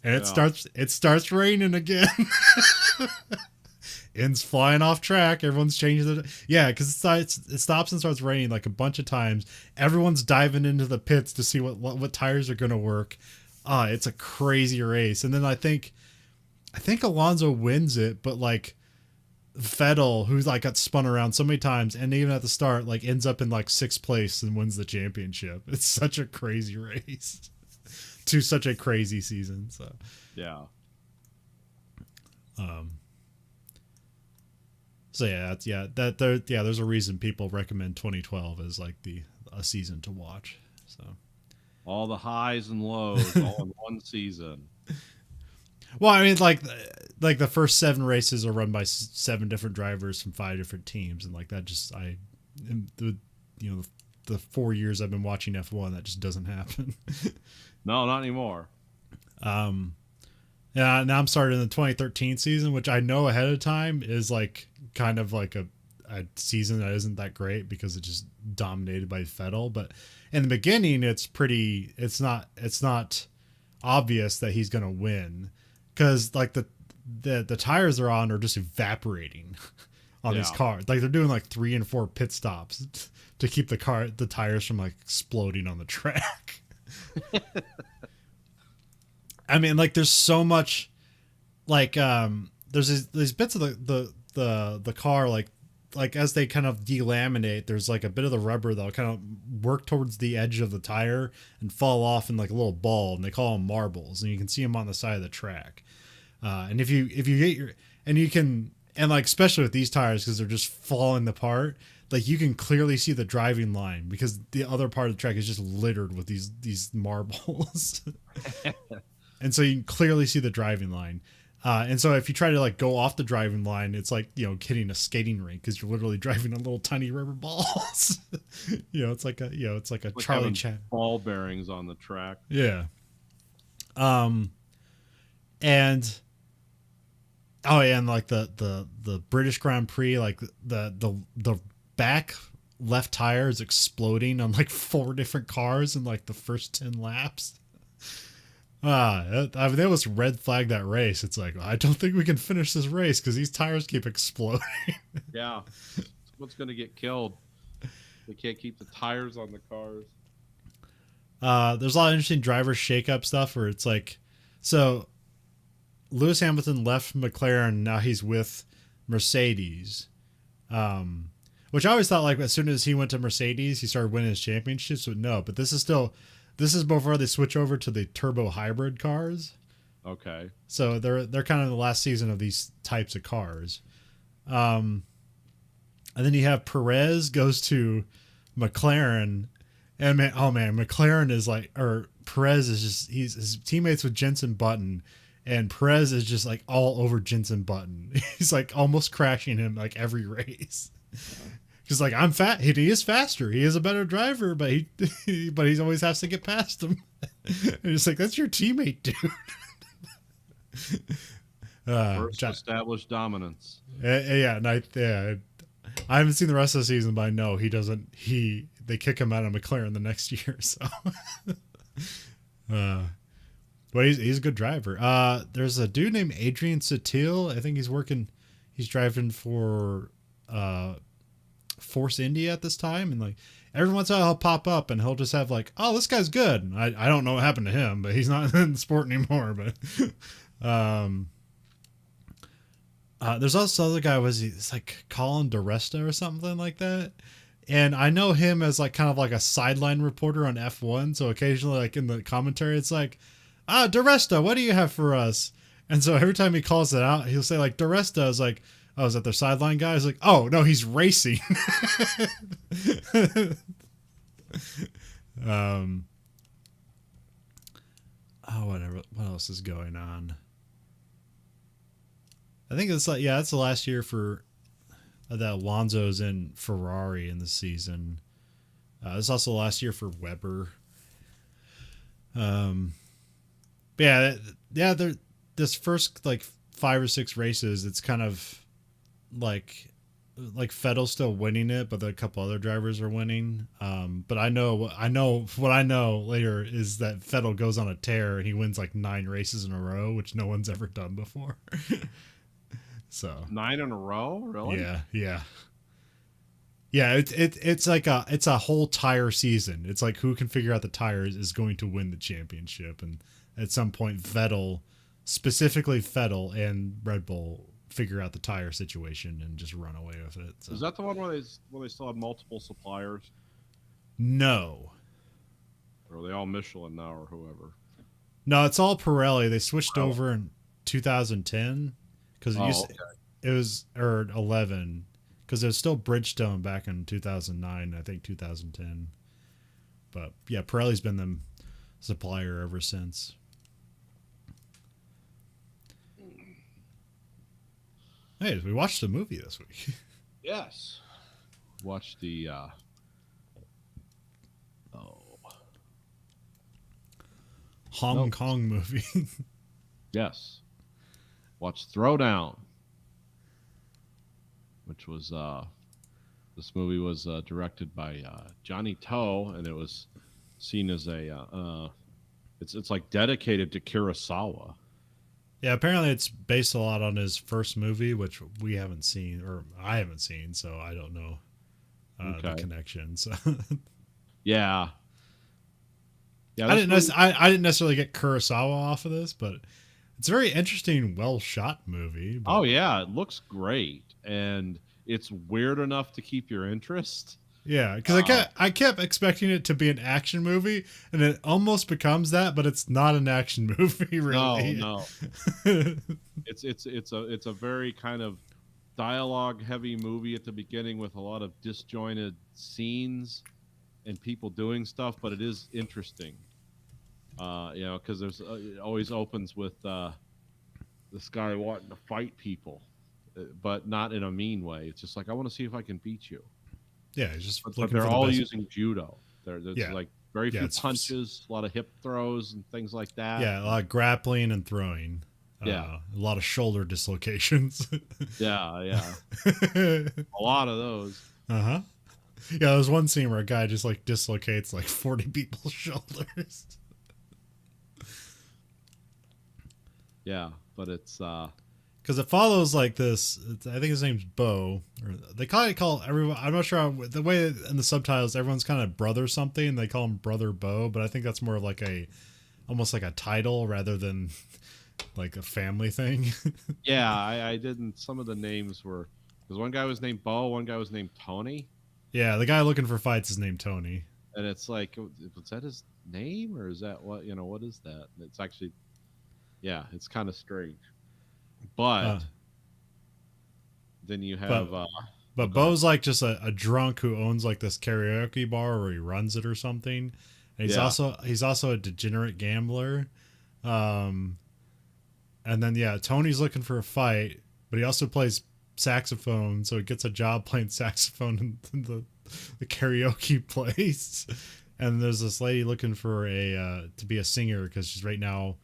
And it starts raining again. Ends flying off track. Everyone's changing because it stops and starts raining like a bunch of times. Everyone's diving into the pits to see what tires are going to work. It's a crazy race. And then I think Alonso wins it, but like Vettel, who's like got spun around so many times, and even at the start, like ends up in like 6th place and wins the championship. It's such a crazy race to such a crazy season. So Yeah. So there's a reason people recommend 2012 as like a season to watch. So All the highs and lows all in one season. well, I mean, like the first 7 races are run by 7 different drivers from 5 different teams, and like that just the 4 years I've been watching F1, that just doesn't happen. No, not anymore. Yeah, now I'm starting the 2013 season, which I know ahead of time is like kind of like a season that isn't that great because it's just dominated by Vettel. But in the beginning, it's not obvious that he's gonna win because like the tires they're on are just evaporating on these cars. Like they're doing like 3 and 4 pit stops to keep the tires from like exploding on the track. I mean, like there's so much like there's these bits of the car like as they kind of delaminate, there's like a bit of the rubber that'll kind of work towards the edge of the tire and fall off in like a little ball, and they call them marbles, and you can see them on the side of the track. And if you get and like especially with these tires because they're just falling apart, like you can clearly see the driving line because the other part of the track is just littered with these marbles. And so you can clearly see the driving line. And so if you try to like go off the driving line, it's like, hitting a skating rink because you're literally driving on little tiny rubber balls. It's like a Charlie Chan ball bearings on the track. Yeah. And like the British Grand Prix, like the back left tire is exploding on like 4 different cars in like the first 10 laps. I mean, they almost red flag that race. It's like, I don't think we can finish this race because these tires keep exploding. Yeah. What's going to get killed? They can't keep the tires on the cars. There's a lot of interesting driver shakeup stuff where it's like, so Lewis Hamilton left McLaren. Now he's with Mercedes. Which I always thought like as soon as he went to Mercedes, he started winning his championships. But no, but this is before they switch over to the turbo hybrid cars. Okay. So they're kind of the last season of these types of cars. And then you have Perez goes to McLaren, and McLaren is like, or Perez is just, his teammates with Jenson Button, and Perez is just like all over Jenson Button. He's like almost crashing him like every race. Because like I'm fat, he is faster. He is a better driver, but he always has to get past him. And it's like, that's your teammate, dude. First established dominance. Yeah, I haven't seen the rest of the season, but I know he doesn't. They kick him out of McLaren the next year. So, but he's a good driver. There's a dude named Adrian Sutil. I think he's driving for Force India at this time, and like every once in a while he'll pop up and he'll just have like, oh, this guy's good. I don't know what happened to him, but he's not in the sport anymore. But there's also other guy, it's like Colin DeResta or something like that. And I know him as like kind of like a sideline reporter on F1. So occasionally, like in the commentary, it's like, DeResta, what do you have for us? And so every time he calls it out, he'll say like, DeResta is like, oh, is that their sideline guy? He's like, oh, no, he's racing. Whatever. What else is going on? I think it's like, yeah, it's the last year for that Alonso's in Ferrari in the season. It's also the last year for Weber. But yeah, this first like 5 or 6 races, it's kind of like Vettel's still winning it, but a couple other drivers are winning. But I know what I know later is that Vettel goes on a tear and he wins like 9 races in a row, which no one's ever done before. So 9 in a row, really? Yeah. It's like it's a whole tire season. It's like who can figure out the tires is going to win the championship, and at some point specifically Vettel and Red Bull figure out the tire situation and just run away with it. So. Is that the one where they still have multiple suppliers? No. Or are they all Michelin now or whoever? No, it's all Pirelli. They switched over in 2010 because it was or 11 because it was still Bridgestone back in 2009, I think 2010. But yeah, Pirelli's been the supplier ever since. Hey, we watched a movie this week. Yes. Watched the Hong Kong movie. Yes. Watched Throwdown, which was this movie was directed by Johnny To, and it was seen as a it's like dedicated to Kurosawa. Yeah, apparently it's based a lot on his first movie, which we haven't seen, or I haven't seen, so I don't know the connections. Yeah. Yeah, I didn't necessarily get Kurosawa off of this, but it's a very interesting, well shot movie. But... Oh yeah, it looks great, and it's weird enough to keep your interest. Yeah, because I kept expecting it to be an action movie, and it almost becomes that, but it's not an action movie, really. No. It's a very kind of dialogue heavy movie at the beginning with a lot of disjointed scenes and people doing stuff, but it is interesting. Because there's it always opens with this guy wanting to fight people, but not in a mean way. It's just like, I want to see if I can beat you. Yeah, it's just but they're all using judo. There's like very few punches, a lot of hip throws and things like that. Yeah, a lot of grappling and throwing. A lot of shoulder dislocations. Yeah. A lot of those. Uh-huh. Yeah, there's one scene where a guy just like dislocates like 40 people's shoulders. Yeah, but it's because it follows like this. I think his name's Bo, or they call everyone. I'm not sure the way in the subtitles everyone's kind of brother something. They call him Brother Bo, but I think that's more of like almost like a title rather than like a family thing. Yeah, I didn't. Some of the names were because one guy was named Bo, one guy was named Tony. Yeah, the guy looking for fights is named Tony. And it's like, was that his name or is that what what is that? It's actually, yeah, it's kind of strange. But then you have but Bo's like just a drunk who owns like this karaoke bar or he runs it or something. And he's also a degenerate gambler. And then Tony's looking for a fight, but he also plays saxophone, so he gets a job playing saxophone in the karaoke place. And there's this lady looking for to be a singer because she's right now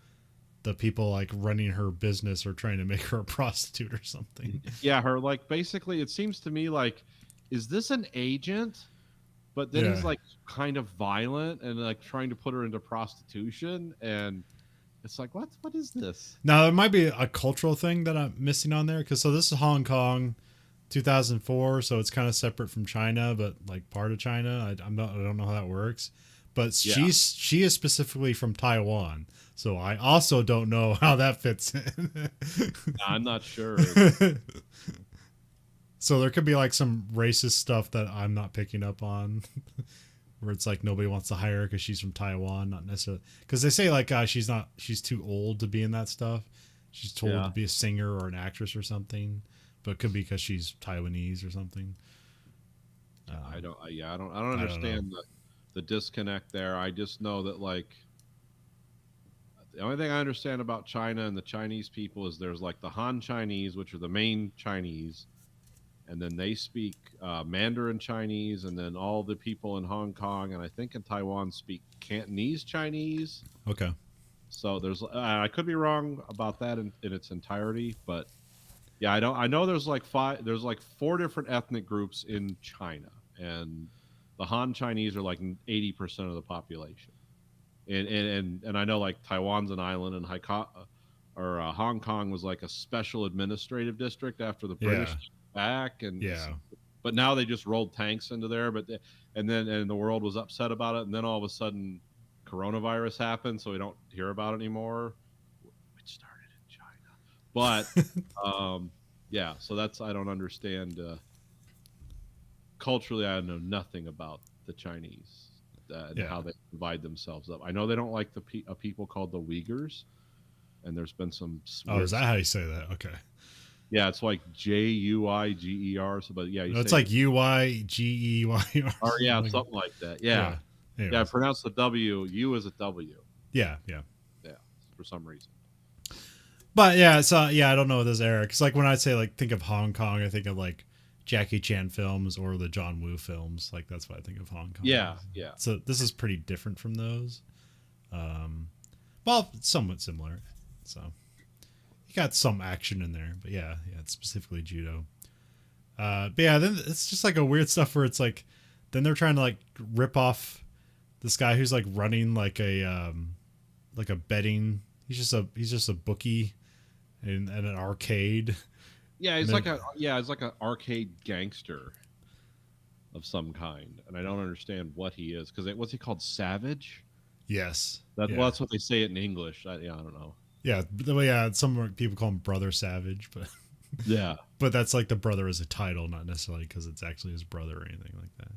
the people like running her business are trying to make her a prostitute or something. Yeah, her like basically it seems to me like, is this an agent? But then he's like kind of violent and like trying to put her into prostitution, and it's like, what is this? Now there might be a cultural thing that I'm missing on there, because so this is Hong Kong 2004, so it's kind of separate from China, but like part of China. I don't know how that works. But she is specifically from Taiwan, so I also don't know how that fits in. I'm not sure. So there could be like some racist stuff that I'm not picking up on, where it's like nobody wants to hire her because she's from Taiwan, not necessarily because they say like she's too old to be in that stuff. She's told to be a singer or an actress or something, but it could be because she's Taiwanese or something. I don't understand the disconnect there. I just know that like the only thing I understand about China and the Chinese people is there's like the Han Chinese, which are the main Chinese, and then they speak Mandarin Chinese, and then all the people in Hong Kong and I think in Taiwan speak Cantonese Chinese. Okay. So there's I could be wrong about that in its entirety, but yeah, I know there's like 4 different ethnic groups in China, and the Han Chinese are like 80% of the population. And I know like Taiwan's an island, and Hong Kong was like a special administrative district after the British came back, and but now they just rolled tanks into there. And the world was upset about it, and then all of a sudden, coronavirus happened, so we don't hear about it anymore, which started in China. But yeah, so that's I don't understand. Culturally, I know nothing about the Chinese. And how they divide themselves up. I know they don't like a people called the Uyghurs, and there's been some. Oh, is that how you say that? Okay. Yeah, it's like Juiger. So, but yeah, it's like Uygeyr. Or yeah, something like that. Yeah, I pronounce the W. U is a W. Yeah, for some reason. But yeah, so I don't know what this era. Because like when I say like think of Hong Kong, I think of like Jackie Chan films or the John Woo films. Like that's what I think of Hong Kong. Yeah. So this is pretty different from those. Well, somewhat similar. So you got some action in there, but yeah, it's specifically judo. But yeah, then it's just like a weird stuff where it's like, then they're trying to like rip off this guy who's like running like a betting. He's just a bookie in an arcade. Yeah, it's like an arcade gangster of some kind, and I don't understand what he is because what's he called? Savage. Yes, well, that's what they say it in English. I don't know. Yeah, some people call him Brother Savage, but yeah, but that's like the brother as a title, not necessarily because it's actually his brother or anything like that.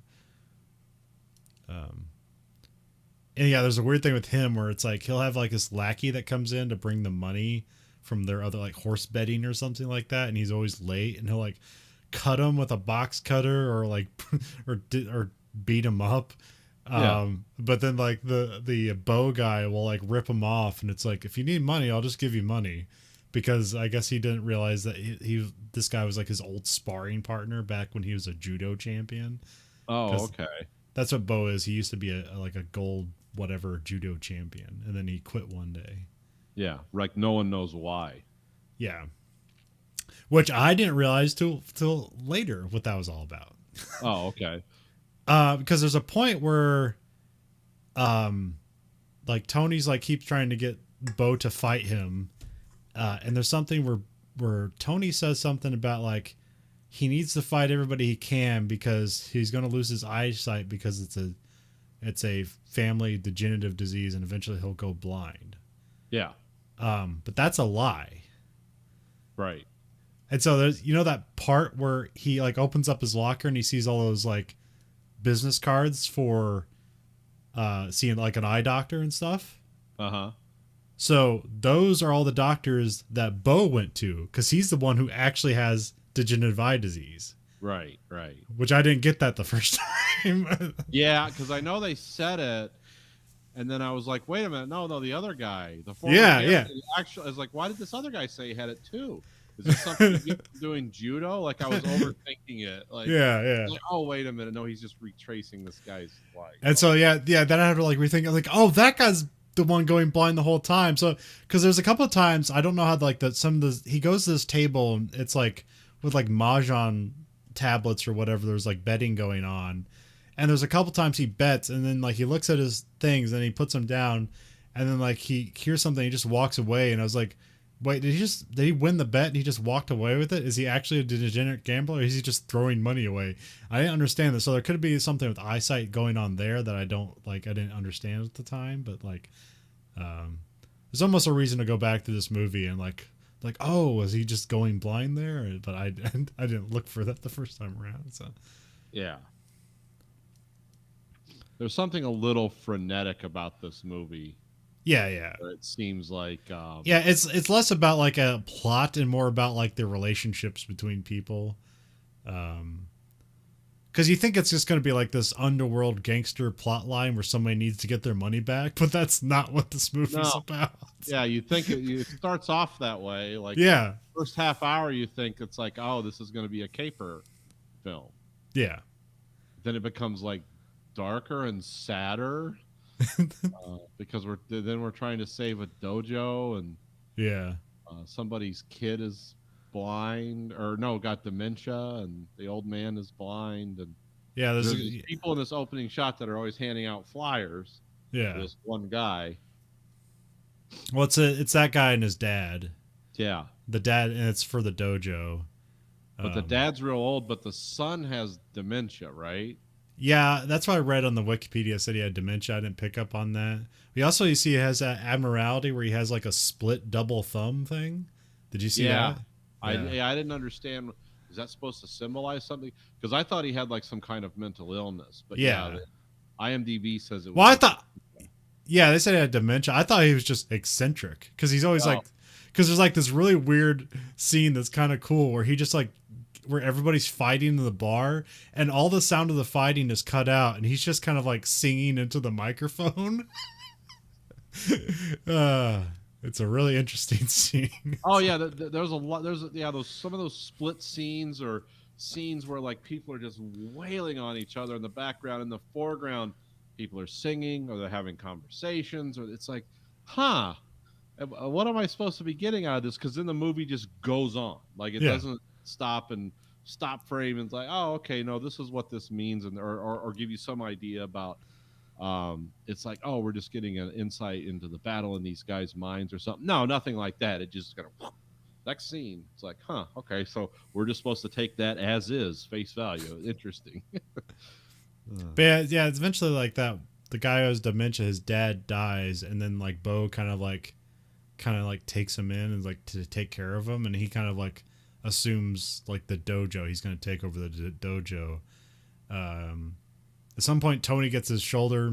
And yeah, there's a weird thing with him where it's like he'll have like this lackey that comes in to bring the money from their other like horse betting or something like that, and he's always late, and he'll like cut him with a box cutter or like or beat him up. But then like the bow guy will like rip him off, and it's like, if you need money, I'll just give you money, because I guess he didn't realize that this guy was like his old sparring partner back when he was a judo champion. Oh, okay. That's what Bo is. He used to be a gold whatever judo champion, and then he quit one day. Yeah, like no one knows why. Yeah, which I didn't realize till later what that was all about. Oh, okay. Because there's a point where, like Tony's like keeps trying to get Bo to fight him, and there's something where Tony says something about like he needs to fight everybody he can because he's going to lose his eyesight because it's a family degenerative disease and eventually he'll go blind. Yeah. But that's a lie. Right. And so there's, that part where he like opens up his locker and he sees all those like business cards for seeing like an eye doctor and stuff. Uh-huh. So those are all the doctors that Bo went to, because he's the one who actually has degenerative eye disease. Right. Which I didn't get that the first time. Yeah, because I know they said it. And then I was like, wait a minute. No, the other guy. The former actually, I was like, why did this other guy say he had it too? Is this something you get from doing judo? Like I was overthinking it. Like, yeah. Like, oh, wait a minute. No, he's just retracing this guy's life. And so, then I have to like rethink. I'm like, oh, that guy's the one going blind the whole time. So, because there's a couple of times, I don't know how like he goes to this table and it's like with like mahjong tablets or whatever. There's like betting going on. And there's a couple times he bets, and then like he looks at his things and he puts them down, and then like he hears something, he just walks away. And I was like, wait, did he win the bet and he just walked away with it? Is he actually a degenerate gambler, or is he just throwing money away? I didn't understand this. So there could be something with eyesight going on there that I didn't understand at the time. But like, there's almost a reason to go back to this movie and like like, oh, was he just going blind there? But I didn't look for that the first time around. So Yeah. There's something a little frenetic about this movie. yeah. It seems like Yeah, it's less about like a plot and more about like the relationships between people. Because you think it's just going to be like this underworld gangster plot line where somebody needs to get their money back, but that's not what this movie's about. Yeah, you think it starts off that way. Like, Yeah, first half hour, you think it's like, oh, this is going to be a caper film. yeah, Then it becomes like darker and sadder because we're trying to save a dojo, and yeah. somebody's kid is blind, or no, got dementia, and the old man is blind, and Yeah, there's these people in this opening shot that are always handing out flyers. yeah. This one guy. Well, it's that guy and his dad. Yeah. The dad, and it's for the dojo. But the dad's real old, but the son has dementia, right? Yeah, that's what I read on the Wikipedia. Said he had dementia. I didn't pick up on that. We also, you see, he has that abnormality where he has like a split double thumb thing. Did you see that? I didn't understand. Is that supposed to symbolize something? Because I thought he had like some kind of mental illness. But Yeah. IMDb says it was. Well, I thought. Yeah, they said he had dementia. I thought he was just eccentric because he's always like, because there's like this really weird scene that's kind of cool where he just like, where everybody's fighting in the bar and all the sound of the fighting is cut out and he's just kind of like singing into the microphone. It's a really interesting scene. Oh yeah, there's a lot. Those some of those split scenes or scenes where like people are just wailing on each other in the background. In the foreground, people are singing or they're having conversations, or it's like, huh, what am I supposed to be getting out of this? Because then the movie just goes on, like it doesn't stop frame and it's like, oh, okay, no, this is what this means, and or give you some idea about. It's like, oh, we're just getting an insight into the battle in these guys' minds or something. No, nothing like that. It just kind of next scene. It's like, huh, okay, so we're just supposed to take that as is, face value. Interesting. But yeah, it's eventually like that. The guy who has dementia, his dad dies, and then like Bo kind of like takes him in and like to take care of him, and he kind of like assumes like the dojo. He's going to take over the dojo. At some point, Tony gets his shoulder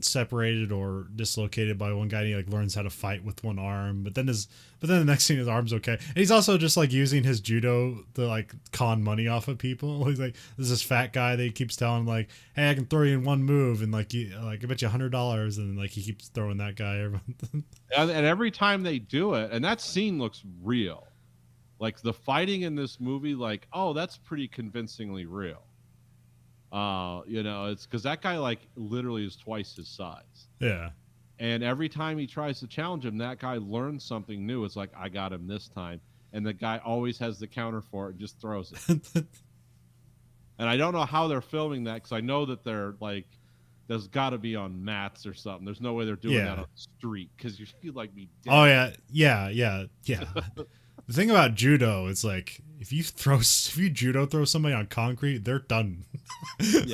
separated or dislocated by one guy, and he like learns how to fight with one arm. But then the next thing, his arm's okay. And he's also just like using his judo to like con money off of people. He's like, there's this fat guy that he keeps telling like, hey, I can throw you in one move, and like I bet you $100, and like he keeps throwing that guy. And every time they do it, and that scene looks real. Like the fighting in this movie, like, oh, that's pretty convincingly real. It's because that guy like literally is twice his size. Yeah. And every time he tries to challenge him, that guy learns something new. It's like, I got him this time. And the guy always has the counter for it and just throws it. And I don't know how they're filming that, because I know that they're like, there's got to be on mats or something. There's no way they're doing that on the street, because you'd like be dead. Oh yeah. The thing about judo, it's like if you judo throw somebody on concrete, they're done.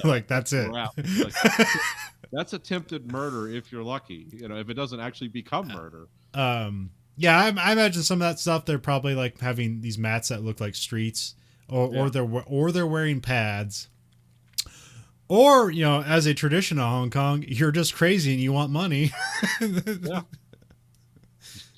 Like that's it. Like, that's attempted murder if you're lucky. If it doesn't actually become murder. Yeah, I imagine some of that stuff. They're probably like having these mats that look like streets, or they're wearing pads. Or as a tradition of Hong Kong, you're just crazy and you want money. Yeah.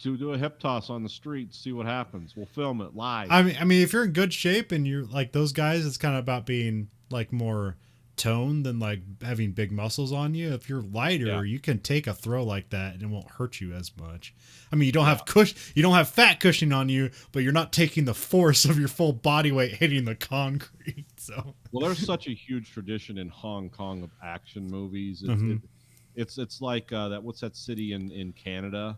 To do a hip toss on the street, see what happens. We'll film it live. I mean, if you're in good shape and you're like those guys, it's kind of about being like more toned than like having big muscles on you. If you're lighter, you can take a throw like that and it won't hurt you as much. I mean, you don't have fat cushioning on you, but you're not taking the force of your full body weight hitting the concrete. So, well, there's such a huge tradition in Hong Kong of action movies. It's like that. What's that city in Canada?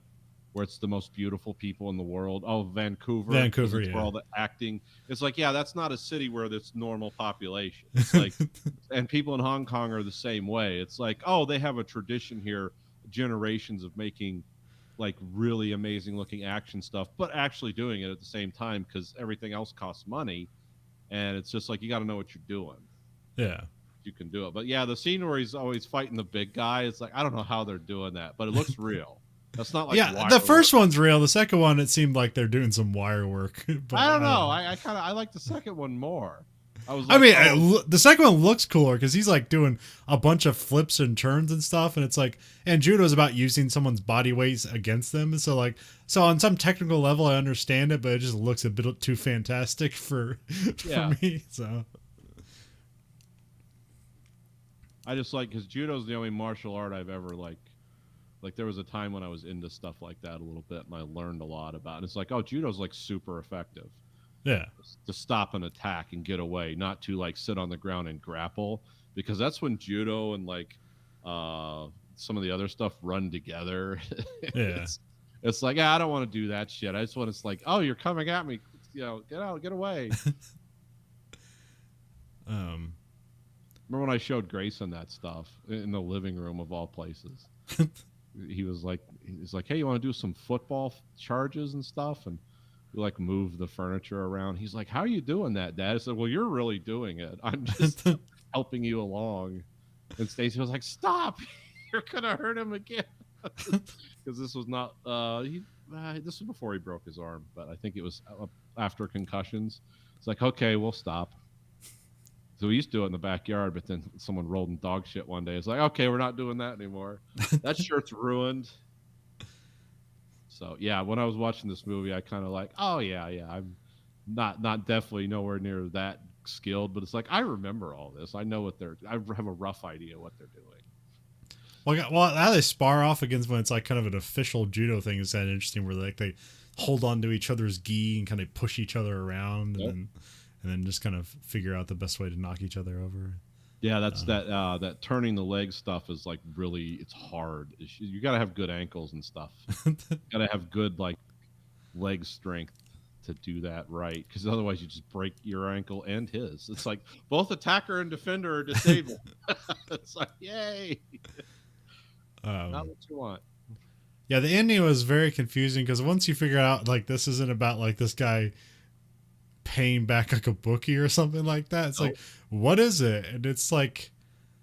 Where it's the most beautiful people in the world. Oh, Vancouver. Where all the acting. It's like, that's not a city where there's normal population. It's like, and people in Hong Kong are the same way. It's like, oh, they have a tradition here, generations of making like really amazing looking action stuff, but actually doing it at the same time, because everything else costs money. And it's just like, you got to know what you're doing. Yeah. You can do it. But yeah, the scene where he's always fighting the big guy, it's like, I don't know how they're doing that, but it looks real. That's not like Yeah, wire the first work. one's real. The second one, it seemed like they're doing some wire work. But I don't know. I like the second one more. I was. I Like, mean, the second one looks cooler because he's like doing a bunch of flips and turns and stuff, and it's like, and judo's about using someone's body weight against them, and so on some technical level, I understand it, but it just looks a bit too fantastic for me. So I just like because judo's the only martial art I've ever like there was a time when I was into stuff like that a little bit, and I learned a lot about it. And it's like, oh, judo's like super effective. yeah, To stop an attack and get away, not to like sit on the ground and grapple, because that's when judo and like some of the other stuff run together. yeah. It's like, I don't want to do that shit. I just want to like, oh, you're coming at me, get out, get away. Remember when I showed Grayson that stuff in the living room of all places? He's like, hey, you want to do some football charges and stuff? And we like move the furniture around. He's like, how are you doing that, Dad? I said, well, you're really doing it. I'm just helping you along. And Stacy was like, stop, you're gonna hurt him again. Because this was not this was before he broke his arm, but I think it was after concussions. It's like, okay, we'll stop. So we used to do it in the backyard, but then someone rolled in dog shit one day. It's like, okay, we're not doing that anymore. That shirt's ruined. So yeah, when I was watching this movie, I kind of like, oh yeah, I'm not definitely nowhere near that skilled, but it's like I remember all this. I know what I have a rough idea what they're doing. Well, how they spar off against when it's like kind of an official judo thing is kind of interesting, where like they hold on to each other's gi and kind of push each other around, and then just kind of figure out the best way to knock each other over. Yeah, that's that turning the leg stuff is like really, it's hard. You got to have good ankles and stuff. Got to have good like leg strength to do that right, because otherwise you just break your ankle and his. It's like both attacker and defender are disabled. It's like, yay. Not what you want. Yeah, the ending was very confusing because once you figure out like this isn't about like this guy paying back like a bookie or something like that, it's like, what is it? And it's like,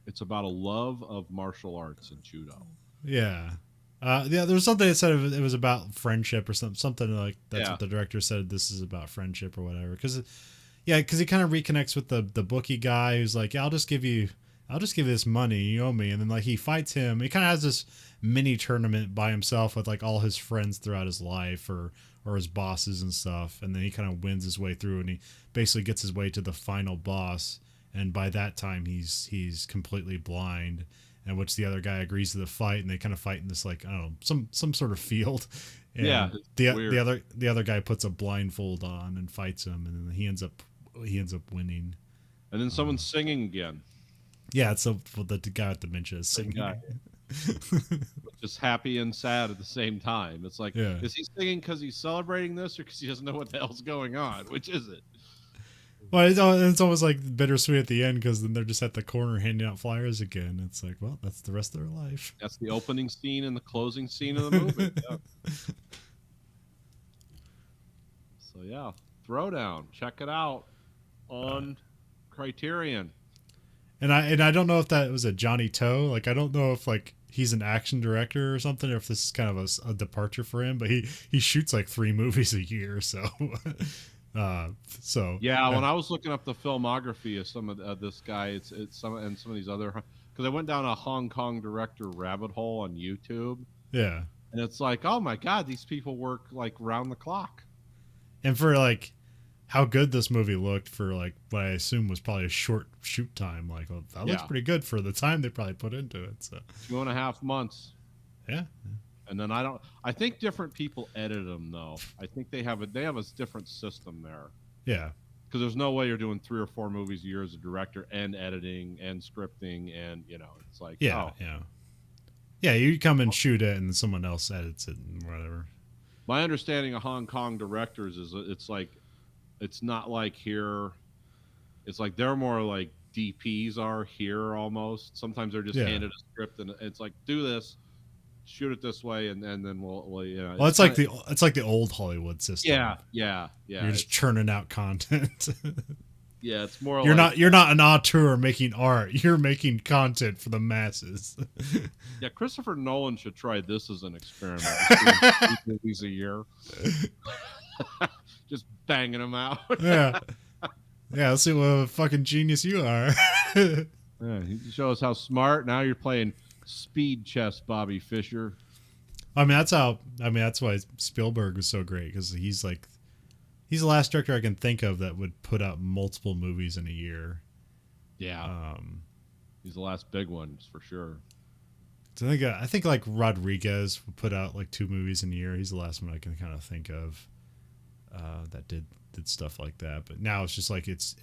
it's about a love of martial arts and judo. Yeah. There's something that said it was about friendship or something like that's what the director said. This is about friendship or whatever. Because he kind of reconnects with the bookie guy who's like, yeah, I'll just give you this money, you owe me. And then like he fights him. He kind of has this mini tournament by himself with like all his friends throughout his life or his bosses and stuff. And then he kind of wins his way through, and he basically gets his way to the final boss. And by that time he's completely blind. And which the other guy agrees to the fight, and they kind of fight in this like, I don't know, some sort of field. And the other guy puts a blindfold on and fights him, and then he ends up winning. And then someone's singing again. Yeah, it's the guy with dementia is singing. Just happy and sad at the same time. It's like, is he singing because he's celebrating this, or because he doesn't know what the hell's going on? Which is it? Well, it's almost like bittersweet at the end, because then they're just at the corner handing out flyers again. It's like, well, that's the rest of their life. That's the opening scene and the closing scene of the movie. So yeah, Throwdown. Check it out on Criterion. And I don't know if that was a Johnny Toe. Like, I don't know if like he's an action director or something, or if this is kind of a departure for him. But he shoots like 3 movies a year, so. When I was looking up the filmography of some of this guy, it's some of these other, because I went down a Hong Kong director rabbit hole on YouTube. Yeah, and it's like, oh my god, these people work like round the clock. And for like how good this movie looked for like what I assume was probably a short shoot time, like, well, that looks pretty good for the time they probably put into it. So 2.5 months. Yeah. And then I think different people edit them though. I think they have a different system there. Yeah. Because there's no way you're doing 3 or 4 movies a year as a director and editing and scripting, and it's like, yeah. You come and shoot it and someone else edits it and whatever. My understanding of Hong Kong directors is it's not like here. It's like they're more like DPs are here almost. Sometimes they're just handed a script and it's like, do this. Shoot it this way, and then we'll Well, it's like the old Hollywood system. Yeah. You're just churning out content. Yeah, it's more You're not an auteur making art. You're making content for the masses. Yeah, Christopher Nolan should try this as an experiment. 3 movies a year. Just banging them out. Yeah. Yeah, let's see what a fucking genius you are. Yeah, you show us how smart. Now you're playing speed chess, Bobby Fischer. That's why Spielberg was so great, because he's the last director I can think of that would put out multiple movies in a year. Yeah. He's the last big one, for sure. So I think like Rodriguez would put out like 2 movies in a year. He's the last one I can kind of think of that did stuff like that. But now it's just like it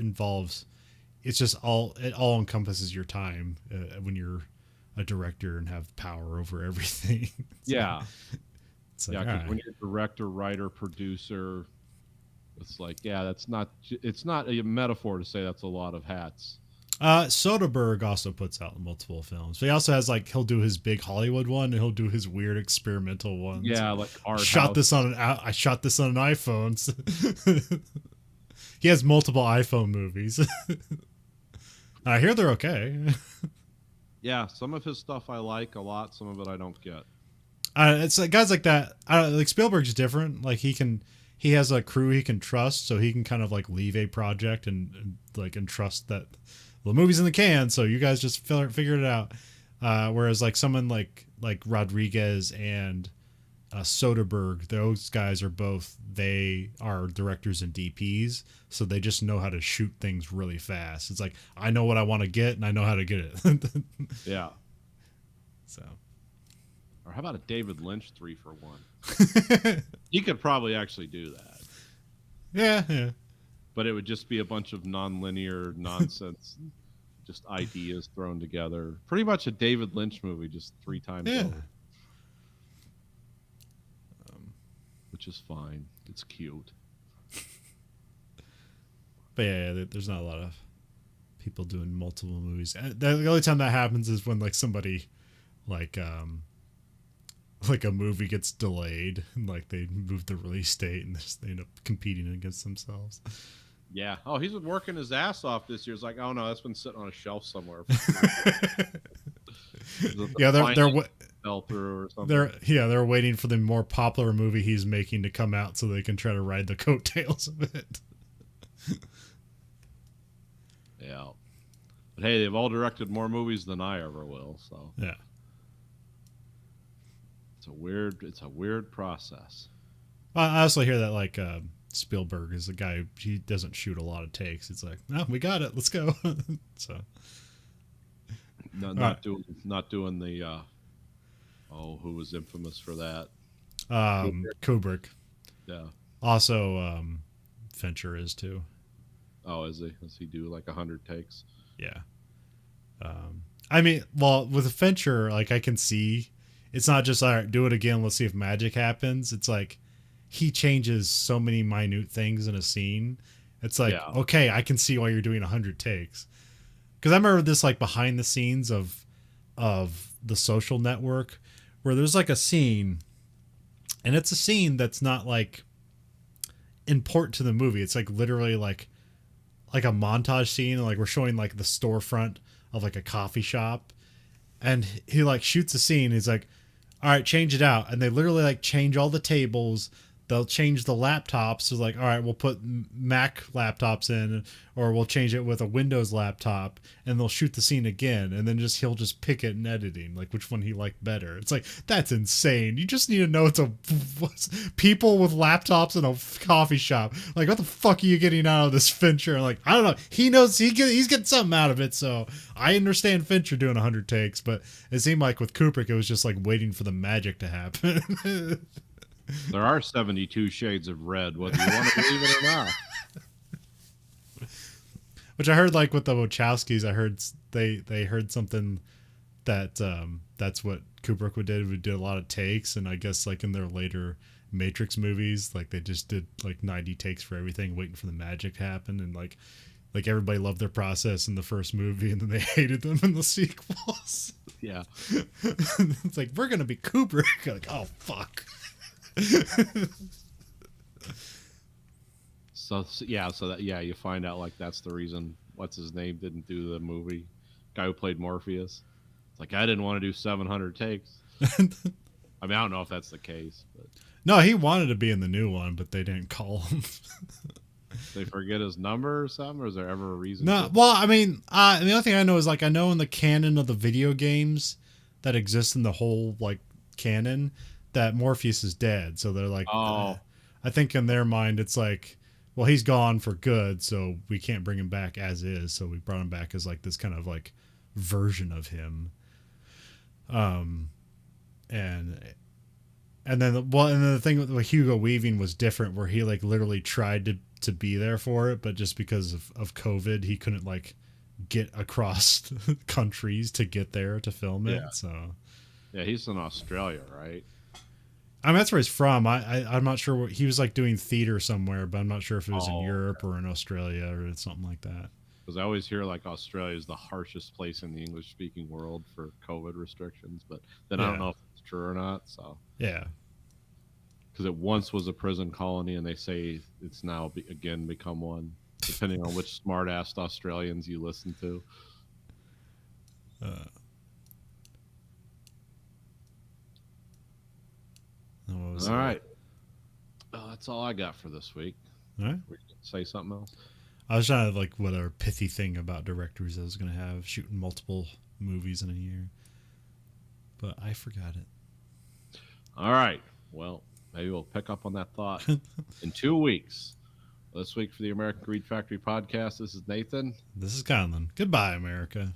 all encompasses your time when you're a director and have power over everything. Yeah. It's like, Because when you're director, writer, producer, it's like, it's not a metaphor to say that's a lot of hats. Soderbergh also puts out multiple films. But he also has he'll do his big Hollywood one and he'll do his weird experimental ones. Yeah, like art. I shot this on an iPhone. He has multiple iPhone movies. I hear they're okay. Yeah, some of his stuff I like a lot. Some of it I don't get. It's like guys like that. Like Spielberg's different. Like he has a crew he can trust, so he can kind of like leave a project and trust that the movie's in the can. So you guys just figure it out. Whereas like someone like Rodriguez and Soderbergh, those guys they are directors and DPs, so they just know how to shoot things really fast. It's like, I know what I want to get and I know how to get it. Yeah. So, or how about a David Lynch 3 for 1? He could probably actually do that. Yeah. But it would just be a bunch of non-linear nonsense, just ideas thrown together. Pretty much a David Lynch movie, just 3 times over. Which is fine. It's cute. But yeah, there's not a lot of people doing multiple movies. The only time that happens is when like somebody like a movie gets delayed and like they move the release date and they end up competing against themselves. Yeah. Oh, he's been working his ass off this year. It's like, oh no, that's been sitting on a shelf somewhere. Yeah, they're fell through or something. They're waiting for the more popular movie he's making to come out so they can try to ride the coattails of it. Yeah. But hey, they've all directed more movies than I ever will, so. Yeah. It's a weird process. I also hear that like Spielberg is a guy, he doesn't shoot a lot of takes. It's like, no, we got it, let's go. So not doing the who was infamous for that? Kubrick. Yeah. Also Fincher is too. Oh, is he? Does he do like 100 takes? Yeah. I mean, well, with Fincher, like I can see it's not just, all right, do it again, let's see if magic happens. It's like he changes so many minute things in a scene. It's like, okay, I can see why you're doing 100 takes. Because I remember this like behind the scenes of The Social Network, where there's like a scene, and it's a scene that's not like important to the movie. It's like literally like a montage scene. Like we're showing like the storefront of like a coffee shop, and he like shoots a scene. He's like, all right, change it out. And they literally like change all the tables. They'll change the laptops. So like, all right, we'll put Mac laptops in, or we'll change it with a Windows laptop, and they'll shoot the scene again. And then he'll just pick it in editing, like which one he liked better. It's like, that's insane. You just need to know it's people with laptops in a coffee shop. Like, what the fuck are you getting out of this Fincher? Like, I don't know. He knows he's getting something out of it. So I understand Fincher doing 100 takes, but it seemed like with Kubrick, it was just like waiting for the magic to happen. There are 72 shades of red, whether you want to believe it or not. Which I heard, like with the Wachowskis, I heard they heard something that that's what Kubrick would do a lot of takes, and I guess like in their later Matrix movies, like they just did like 90 takes for everything, waiting for the magic to happen, and like everybody loved their process in the first movie, and then they hated them in the sequels. Yeah, it's like, we're gonna be Kubrick. Like, oh fuck. You find out like that's the reason what's his name didn't do the movie. Guy who played Morpheus. It's like I didn't want to do 700 takes. I mean, I don't know if that's the case, but No, he wanted to be in the new one, but they didn't call him. they forget his number or something, or is there ever a reason? No, well, I mean, the only thing I know is like I know in the canon of the video games that exist in the whole like canon that Morpheus is dead. So they're like, I think in their mind it's like, well, he's gone for good, so we can't bring him back as is. So we brought him back as like this kind of like version of him. And then the thing with Hugo Weaving was different, where he like literally tried to be there for it, but just because of COVID, he couldn't like get across countries to get there to film it. So yeah, he's in Australia, right? I mean, that's where he's from. I'm not sure what he was like doing theater somewhere, but I'm not sure if it was in Europe or in Australia or something like that. Because I always hear like Australia is the harshest place in the English speaking world for COVID restrictions, but then I don't know if it's true or not. So yeah, because it once was a prison colony, and they say it's now again become one, depending on which smart-assed Australians you listen to. All right. Oh, that's all I got for this week. All right. We can say something else. I was trying to like what a pithy thing about directors I was going to have shooting multiple movies in a year, but I forgot it. All right. Well, maybe we'll pick up on that thought in 2 weeks. This week for the American Greed Factory podcast, this is Nathan. This is Conlon. Goodbye, America.